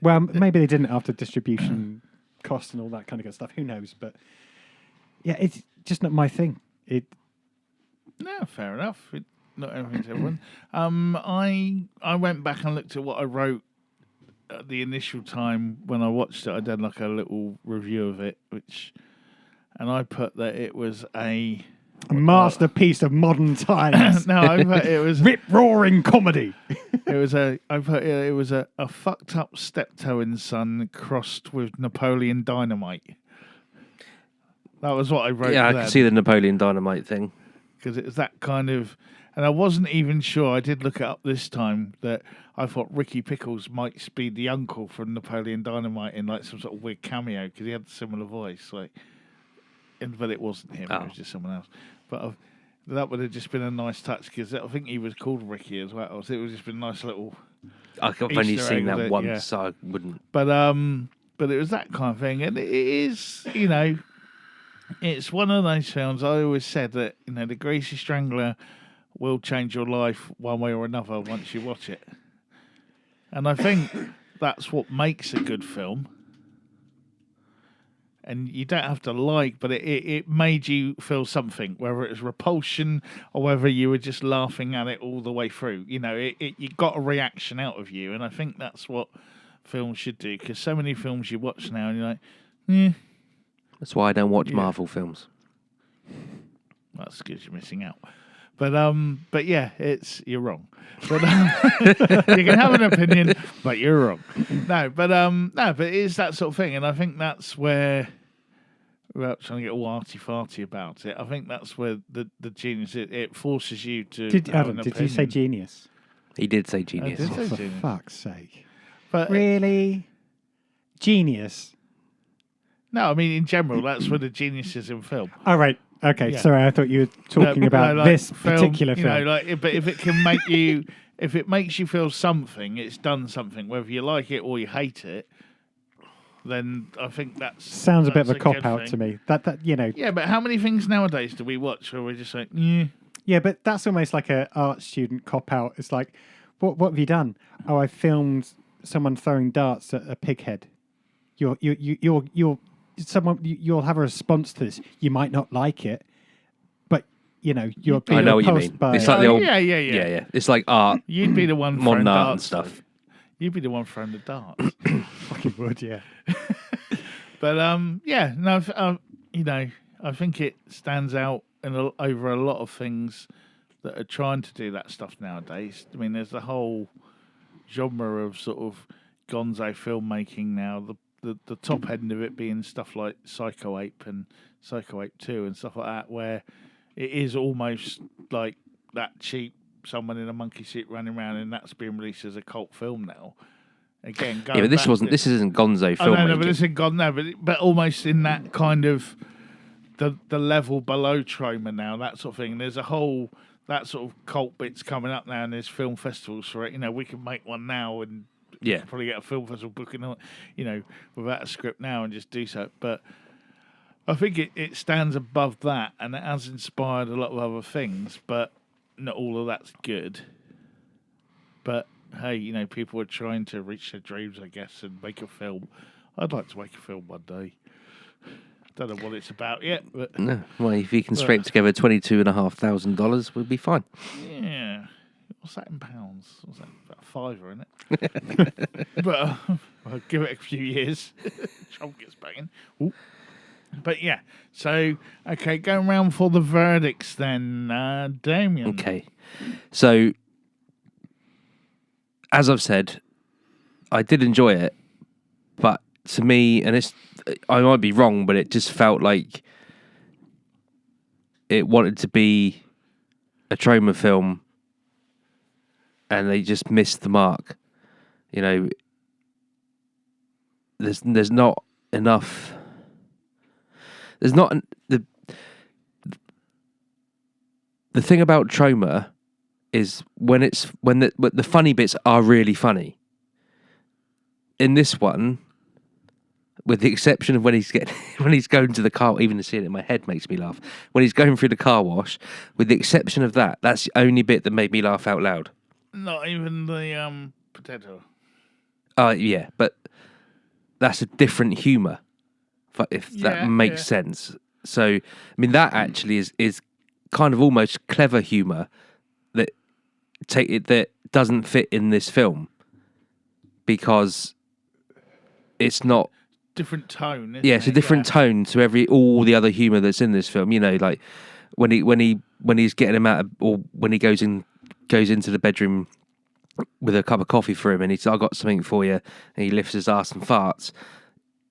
Well, maybe they didn't after distribution costs and all that kind of good stuff. Who knows? But yeah, it's just not my thing. No, fair enough. Not everything's everyone. I went back and looked at what I wrote at the initial time when I watched it. I did like a little review of it, and I put that it was a masterpiece of modern times. No, I put it was rip-roaring comedy. I put it was a fucked up steptoeing son crossed with Napoleon Dynamite. That was what I wrote. Yeah, I can see the Napoleon Dynamite thing. Because it was that kind of, and I wasn't even sure. I did look it up this time, that I thought Ricky Pickles might be the uncle from Napoleon Dynamite in like some sort of weird cameo, because he had a similar voice, but it wasn't him. It was just someone else. But that would have just been a nice touch, because I think he was called Ricky as well. So it would have just been a nice little. I've only seen that once, so I wouldn't. But it was that kind of thing, and it is, it's one of those films. I always said that, the Greasy Strangler will change your life one way or another once you watch it. And I think that's what makes a good film. And you don't have to like, but it made you feel something, whether it was repulsion or whether you were just laughing at it all the way through. You got a reaction out of you. And I think that's what films should do, because so many films you watch now and you're like, That's why I don't watch Marvel films. That's because you're missing out. But yeah, you're wrong. But you can have an opinion, but you're wrong. But it is that sort of thing, and I think that's where, without trying to get all arty-farty about it, I think that's where the genius, it forces you to. Did you say genius? He did say genius. I did say For genius. fuck's sake! But really, genius. No, I mean in general, that's where the genius is in film. All right. Okay. Yeah. Sorry, I thought you were talking about like this film, particular film. but if it can make you if it makes you feel something, it's done something. Whether you like it or you hate it, then I think sounds a bit of a good cop out thing. to me. That you know. Yeah, but how many things nowadays do we watch where we're just like, yeah. Yeah, but that's almost like a art student cop out. It's like, what have you done? Oh, I filmed someone throwing darts at a pig head. You'll have a response to this. You might not like it, but you know you're. I know what you mean. By, It's like the old, yeah. It's like art, You'd be the one modern throwing art and darts. stuff. You'd be the one throwing the darts. fucking would, yeah. But you know, I think it stands out over a lot of things that are trying to do that stuff nowadays. I mean, there's a whole genre of sort of gonzo filmmaking now. The top end of it being stuff like Psycho Ape and Psycho Ape 2 and stuff like that, where it is almost like that cheap someone in a monkey suit running around, and that's being released as a cult film now. Again, Yeah, but this isn't gonzo filmmaking. No, but this isn't gone now, but almost in that kind of the level below Troma now, that sort of thing. There's a whole that sort of cult bits coming up now, and there's film festivals for it. You know, we can make one now and probably get a film festival booking on, you know, without a script now and just do so. But I think it stands above that, and it has inspired a lot of other things, but not all of that's good. But hey, you know, people are trying to reach their dreams, I guess, and make a film. I'd like to make a film one day. Don't know what it's about yet, but No, well, if you can scrape together $22,500, we'll be fine. yeah. What's that in pounds? What's that? About £5, isn't it? But I'll give it a few years. Trump gets back in. Ooh. But yeah, so okay, going round for the verdicts then, Damien. Okay, so as I've said, I did enjoy it, but to me, and I might be wrong, but it just felt like it wanted to be a Troma film, and they just missed the mark. You know, there's not enough. There's not the thing about Troma is when the funny bits are really funny. In this one, with the exception of when he's going to the car, even to see it in my head makes me laugh. When he's going through the car wash, with the exception of that, that's the only bit that made me laugh out loud. Not even the potato. Yeah, but that's a different humour, if that makes sense. So, I mean, that actually is kind of almost clever humour that doesn't fit in this film because it's not different tone. Isn't it's a different tone to all the other humour that's in this film. You know, like when he's getting him out of, or when he goes into the bedroom with a cup of coffee for him, and he says, "I got something for you," and he lifts his ass and farts.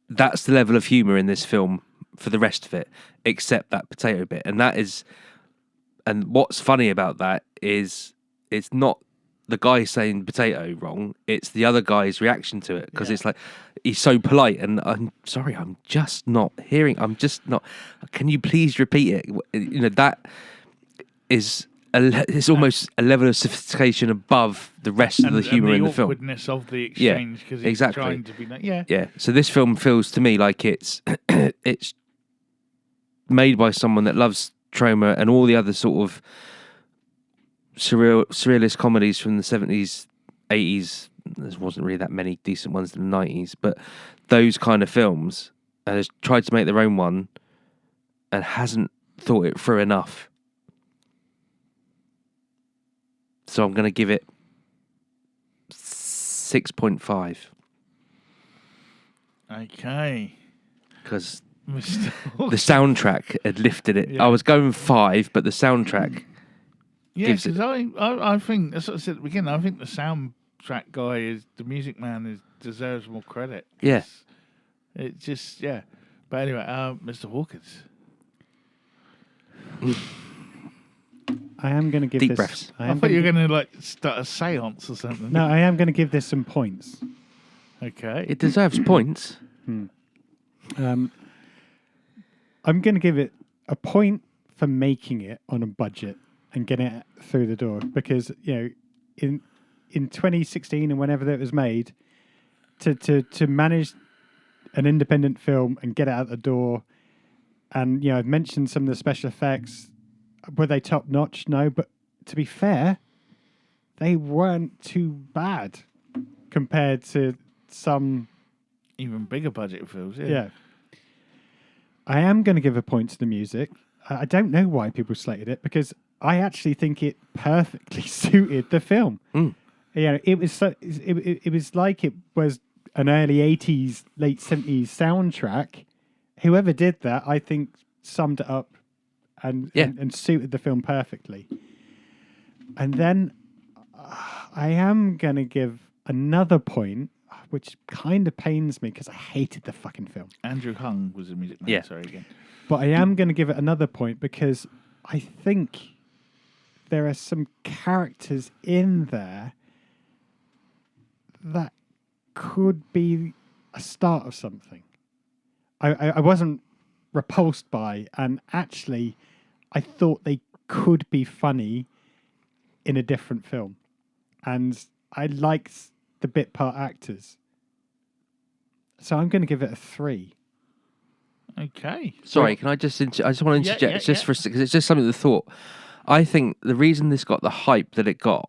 That's the level of humour in this film for the rest of it, except that potato bit. And what's funny about that is it's not the guy saying potato wrong, it's the other guy's reaction to it, because it's like he's so polite, and I'm sorry, I'm just not hearing, can you please repeat it? You know, that is it's almost a level of sophistication above the rest of the humour in the film. And the awkwardness of the exchange, because he's trying to be... Yeah. So this film feels to me like it's made by someone that loves Troma and all the other sort of surrealist comedies from the 70s, 80s. There wasn't really that many decent ones in the 90s, but those kind of films, and has tried to make their own one and hasn't thought it through enough. So I'm going to give it 6.5. Okay. Because the soundtrack had lifted it. I was going 5, but the soundtrack gives it. Because I think, that's what I said at the beginning, I think the soundtrack guy the music man deserves more credit. Yeah. It just, But anyway, Mr. Hawkins. I am going to give deep this... breaths. I thought you were going to start a seance or something. No, I am going to give this some points. Okay. It deserves points. I'm going to give it a point for making it on a budget and getting it through the door, because, you know, in 2016 and whenever it was made, to manage an independent film and get it out the door. And, you know, I've mentioned some of the special effects. Were they top notch? No, but to be fair, they weren't too bad compared to some even bigger budget films. Yeah. I am going to give a point to the music. I don't know why people slated it, because I actually think it perfectly suited the film. You know, it was it was like it was an early 80s, late 70s soundtrack. Whoever did that, I think, summed it up and suited the film perfectly. And then I am going to give another point, which kind of pains me because I hated the fucking film. Andrew Hung was the music man. Yeah. Sorry again. But I am going to give it another point because I think there are some characters in there that could be a start of something. I wasn't repulsed by, and actually I thought they could be funny in a different film. And I liked the bit part actors. So I'm going to give it a 3. Okay. Sorry, can I just... I just want to interject for a second, because it's just something to thought. I think the reason this got the hype that it got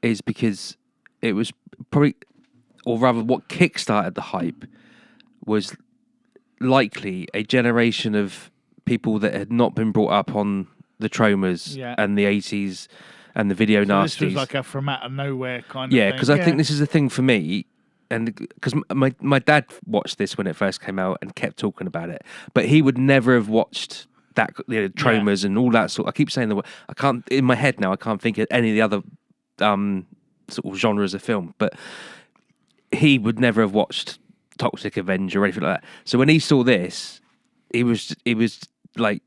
is because it was probably... Or rather, what kickstarted the hype was likely a generation of people that had not been brought up on the Tromas and the 80s and the video nasties. This was like a from out of nowhere kind of thing. Yeah, because I think this is a thing for me. And because my dad watched this when it first came out and kept talking about it, but he would never have watched that, you know, Tromas and all that sort. I keep saying I can't in my head now. I can't think of any of the other sort of genres of film, but he would never have watched Toxic Avenger or anything like that. So when he saw this, he was like,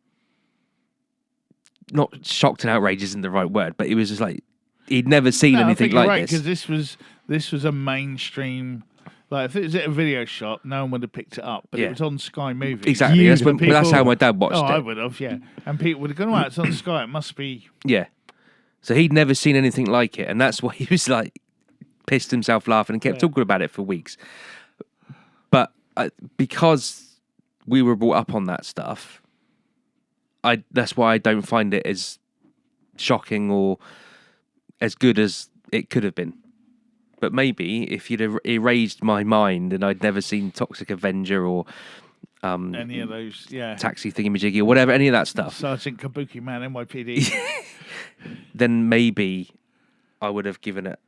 not shocked and outraged isn't the right word, but he was just like, he'd never seen anything like this. Because this was a mainstream. Like if it was at a video shop, no one would have picked it up. But it was on Sky Movies. Exactly. That's how my dad watched it. I would have, yeah. And people would have gone, "Oh, it's on Sky. It must be." Yeah. So he'd never seen anything like it, and that's why he was like pissed himself laughing and kept talking about it for weeks. But because we were brought up on that stuff, that's why I don't find it as shocking or as good as it could have been. But maybe if you'd have erased my mind and I'd never seen Toxic Avenger or any of those, Taxi Thingamajiggy or whatever, any of that stuff, Sergeant Kabuki Man, NYPD, then maybe I would have given it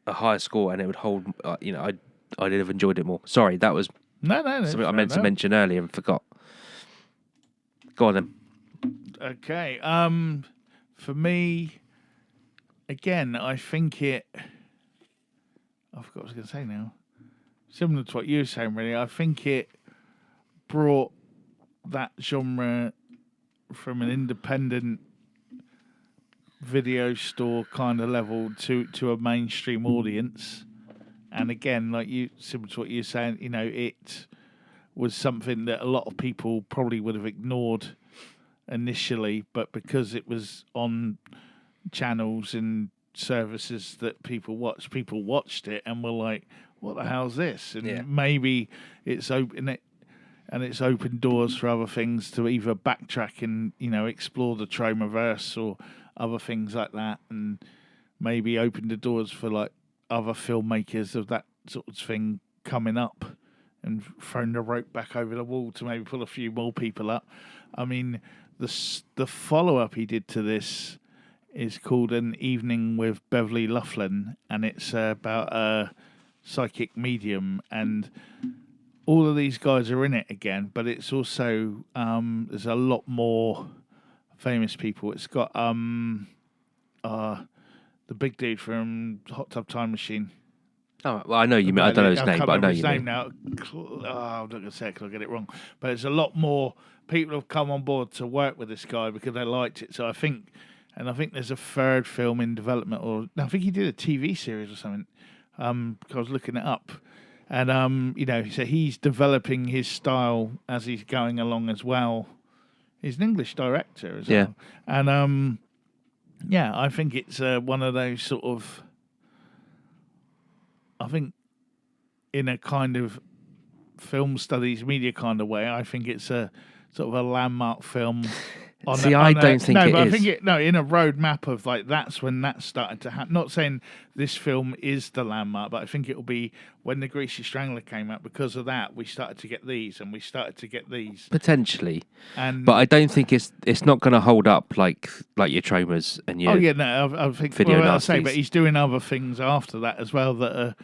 a higher score and it would hold. I'd have enjoyed it more. Sorry, that was no something I meant to mention earlier and forgot. Go on then. Okay. For me, again, I think it. I forgot what I was going to say now. Similar to what you were saying, really. I think it brought that genre from an independent video store kind of level to a mainstream audience. And again, like similar to what you're saying, you know, it was something that a lot of people probably would have ignored initially, but because it was on channels and services that people watched it and were like, what the hell's this? And maybe it's opened doors for other things to either backtrack and, you know, explore the Tromaverse or other things like that, and maybe opened the doors for like other filmmakers of that sort of thing coming up and thrown the rope back over the wall to maybe pull a few more people up. I mean, the follow-up he did to this is called An Evening with Beverly Loughlin, and it's about a psychic medium, and all of these guys are in it again, but it's also there's a lot more famous people. It's got the big dude from Hot Tub Time Machine. Oh, well, I know you mean. I don't know his name, but I know you mean. Now. I'm not going to say it because I'll get it wrong. But it's a lot more people have come on board to work with this guy because they liked it. So I think there's a third film in development, or no, I think he did a TV series or something. Because I was looking it up, and you know, so he's developing his style as he's going along as well. He's an English director as well, and I think it's one of those sort of I think in a kind of film studies media kind of way, I think it's a sort of a landmark film. I don't think it I is. think in a roadmap of like that's when that started to happen. Not saying this film is the landmark, but I think it will be when the Greasy Strangler came out. Because of that, we started to get these, and we started to get these Potentially, and but I don't think it's not going to hold up like your Tromas and your. oh yeah, no, I think Video well, I say, nasties. but he's doing other things after that as well that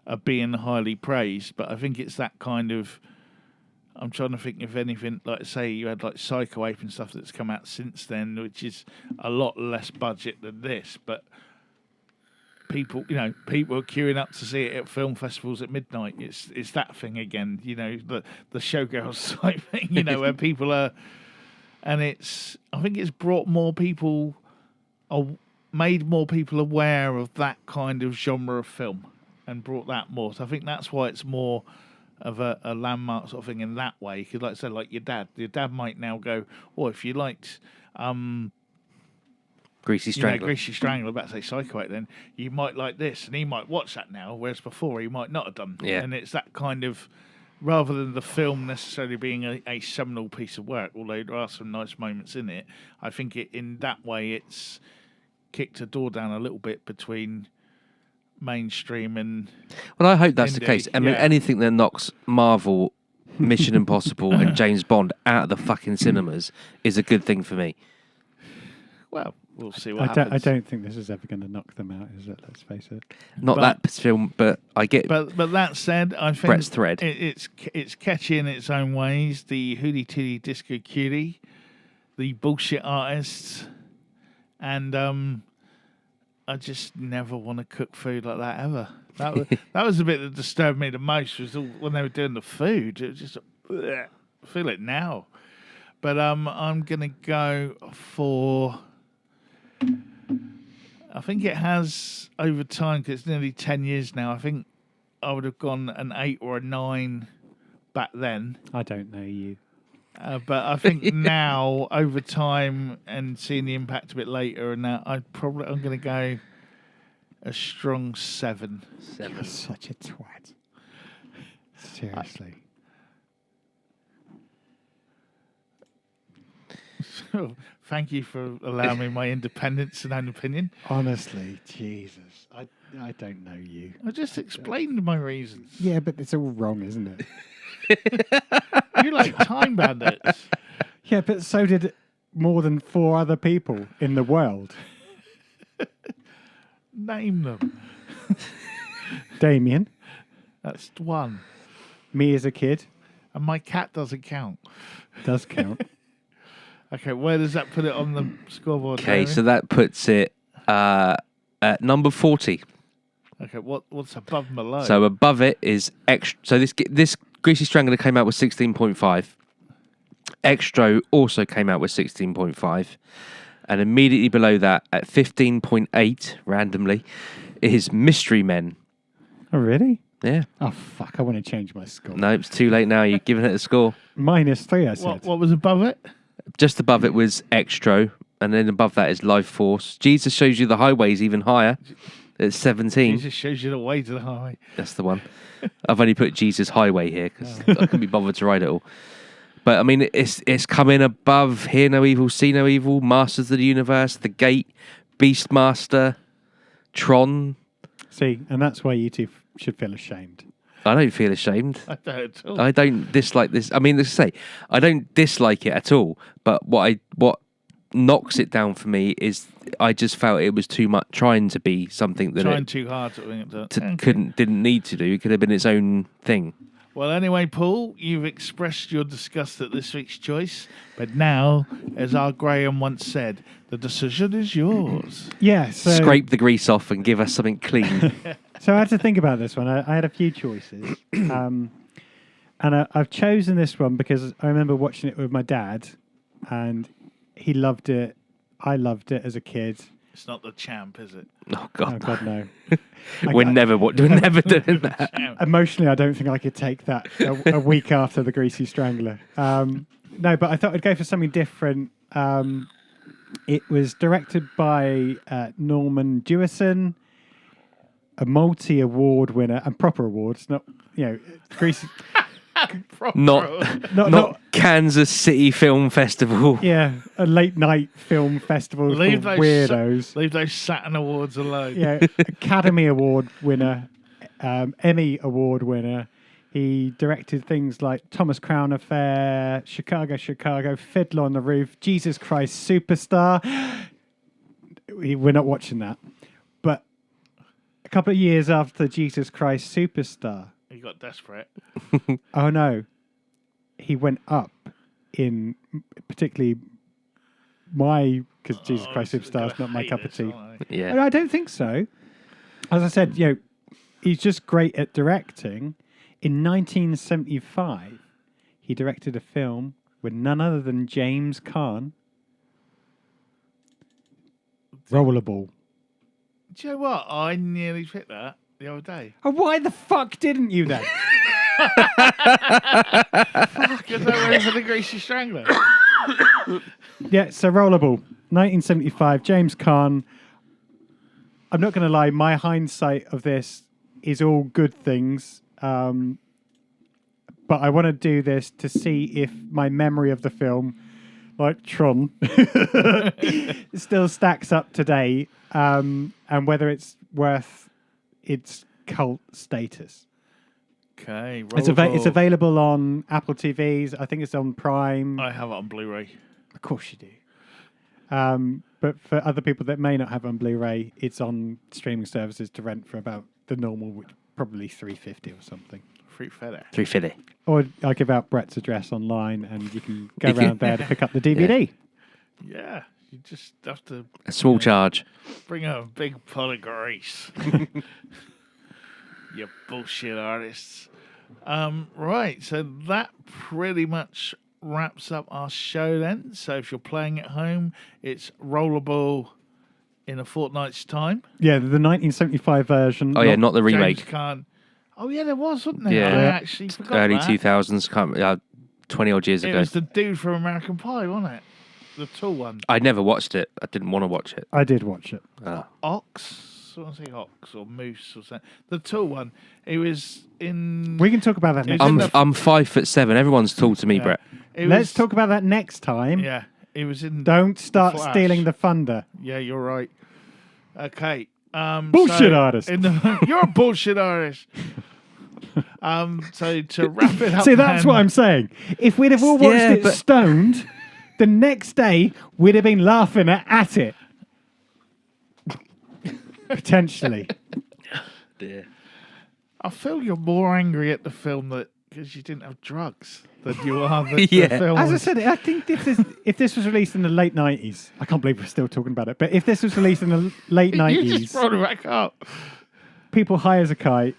are being highly praised. But I think it's that kind of. I'm trying to think if anything, like say you had like Psycho Ape and stuff that's come out since then, which is a lot less budget than this, but people are queuing up to see it at film festivals at midnight. It's that thing again, the showgirls type thing, where people are, and I think it's brought more people, made more people aware of that kind of genre of film, and brought that more. So I think that's why it's more of a landmark sort of thing in that way. Because like I said, like your dad might now go, oh, if you liked Greasy Strangler. Greasy Strangler, about to say Psycho Ape, then you might like this, and he might watch that now, whereas before he might not have done. Yeah. And it's that kind of, rather than the film necessarily being a seminal piece of work, although there are some nice moments in it, I think in that way it's kicked a door down a little bit between mainstream and Well, I hope that's the indie, case. I mean, yeah. anything that knocks Marvel, Mission Impossible, and James Bond out of the fucking cinemas is a good thing for me. Well, we'll see what happens. I don't think this is ever going to knock them out, is it? Let's face it. Not But- that film, but I get But that said, I think Brett's thread. It's catchy in its own ways. The hootie tootie disco cutie, the bullshit artists, and I just never want to cook food like that ever. That was the bit that disturbed me the most. Was when they were doing the food. It was just I feel it now. But I'm gonna go for. I think it has over time because it's nearly 10 years now. I think I would have gone an 8 or a 9 back then. I don't know you. But I think now, over time, and seeing the impact a bit later, and that I'm going to go a strong 7. You're such a twat. Seriously. So, thank you for allowing me my independence and own opinion. Honestly, Jesus. I don't know you. I just explained my reasons. Yeah, but it's all wrong, isn't it? You like Time Bandits. Yeah, but so did more than 4 other people in the world. Name them. Damien, That's 1. me as a kid, And my cat doesn't count. does count. Okay, where does that put it on the scoreboard? Okay, Damien? so that puts it at number 40. Okay, what's above and below? So above it is extra. So this Greasy Strangler came out with 16.5. Extra also came out with 16.5. And immediately below that, at 15.8, randomly, is Mystery Men. Oh, really? Yeah. Oh, fuck. I want to change my score. No, it's too late now. You've given it a score. -3, I said. what was above it? Just above it was Extra. And then above that is Life Force. Jesus Shows You the Highways even higher. It's 17. Jesus shows you the way to the highway. That's the one. I've only put Jesus Highway here because I couldn't be bothered to write it all. But I mean, it's coming above Hear No Evil, See No Evil, Masters of the Universe, The Gate, Beastmaster, Tron. See, and that's why you two should feel ashamed. I don't feel ashamed. I don't at all. I don't dislike this. I mean, let's say I don't dislike it at all. But what knocks it down for me is I just felt it was too much trying to be something that Trying it too hard to bring it to. didn't need to do. It could have been its own thing. Well, anyway, Paul, you've expressed your disgust at this week's choice, but now, as our Graham once said, the decision is yours. Yeah, so... Scrape the grease off and give us something clean. So I had to think about this one. I had a few choices. And I've chosen this one because I remember watching it with my dad, and he loved it. I loved it as a kid. It's not the champ, is it? Oh Oh, God, God, no. we're never doing that. Emotionally, I don't think I could take that a week after the Greasy Strangler. No, but I thought I'd go for something different. It was directed by Norman Jewison. a multi-award winner and proper awards, not Greasy. Not Kansas City Film Festival. Yeah, a late night film festival for weirdos. Leave those Saturn Awards alone. Yeah, Academy Award winner, Emmy Award winner. He directed things like Thomas Crown Affair, Chicago, Fiddler on the Roof, Jesus Christ Superstar. We're not watching that. But a couple of years after Jesus Christ Superstar, He got desperate. oh no, he went up in particularly because Jesus Christ Superstar is not my cup of tea. Yeah. I don't think so. As I said, he's just great at directing. In 1975, he directed a film with none other than James Caan. Rollerball. Do you know what? I nearly picked that the other day. Oh, why the fuck didn't you then? Because I went for the Greasy Strangler. Yeah, so Rollerball, 1975, James Caan. I'm not going to lie, my hindsight of this is all good things. But I want to do this to see if my memory of the film, like Tron, still stacks up today, and whether it's worth its cult status. Okay, It's available on Apple TVs. I think it's on Prime. I have it on Blu-ray. Of course you do. But for other people that may not have it on Blu-ray, it's on streaming services to rent for about the normal, which probably $3.50 or something. $3.50. Or I give out Brett's address online, and you can go around there to pick up the DVD. Yeah, you just have to... A small charge. Bring a big pot of grease. You bullshit artists. Right, so that pretty much wraps up our show then. So if you're playing at home, it's Rollerball in a fortnight's time. Yeah, the 1975 version. Oh, yeah, not the remake. James Caan. Oh, yeah, there was, wasn't there? Yeah. I actually forgot Early that. 2000s, 20 odd years It ago. was the dude from American Pie, wasn't it? The tall one. I never watched it. I didn't want to watch it. I did watch it. Ox? I want to say ox or moose or something. The tall one. He was in... We can talk about that next in time. I'm 5'7". Everyone's tall to me, Brett. Let's talk about that next time. Yeah, he was in... Don't start Flash. stealing the thunder. Yeah, you're right. Okay. Bullshit artist. You're a bullshit artist. So to wrap it up... See, that's what I'm saying. If we'd have all watched it stoned, the next day we'd have been laughing at it. Potentially. Dear. I feel you're more angry at the film because you didn't have drugs than you are the film. As I said, I think if this was released in the late 90s, I can't believe we're still talking about it, but if this was released in the late 90s... You just brought it back up. People high as a kite,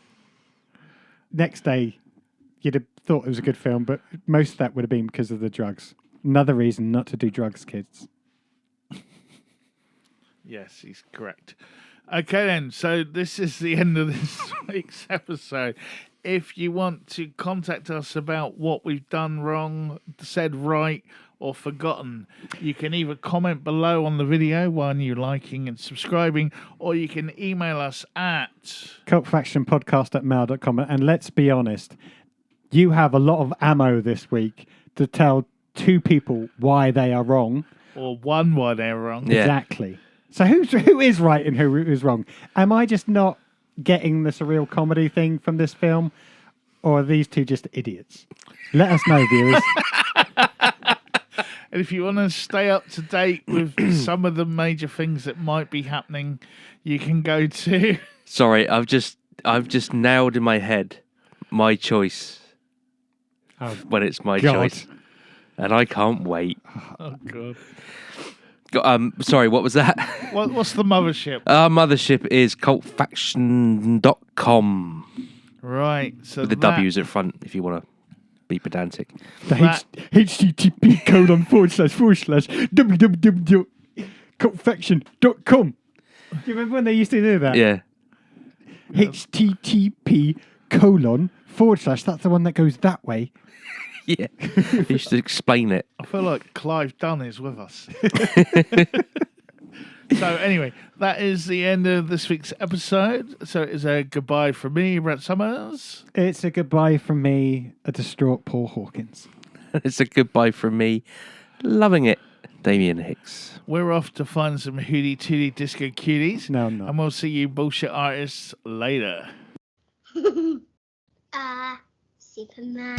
next day you'd have thought it was a good film, but most of that would have been because of the drugs. Another reason not to do drugs, kids. Yes, he's correct. Okay, then. So this is the end of this week's episode. If you want to contact us about what we've done wrong, said right, or forgotten, you can either comment below on the video while you're liking and subscribing, or you can email us at cultfactionpodcast@mail.com. And let's be honest, you have a lot of ammo this week to tell two people why they are wrong. Or one why they're wrong. Yeah. Exactly. So who is right and who is wrong? Am I just not getting the surreal comedy thing from this film? Or are these two just idiots? Let us know, viewers. And if you want to stay up to date with some of the major things that might be happening, you can go to... Sorry, I've just nailed in my head my choice when it's my choice. And I can't wait. Oh, God. Sorry, what was that? What's the mothership? Our mothership is cultfaction.com. Right. So With the W's at front, if you want to be pedantic. The http://www.cultfaction.com. Do you remember when they used to do that? Yeah. http:// that's the one that goes that way. Yeah. You should explain it. I feel like Clive Dunn is with us. So anyway, that is the end of this week's episode. So it is a goodbye from me, Brett Summers. It's a goodbye from me, a distraught Paul Hawkins. It's a goodbye from me. Loving it, Damien Hicks. We're off to find some hootie tootie disco cuties. No, I'm not. And we'll see you bullshit artists later. Superman.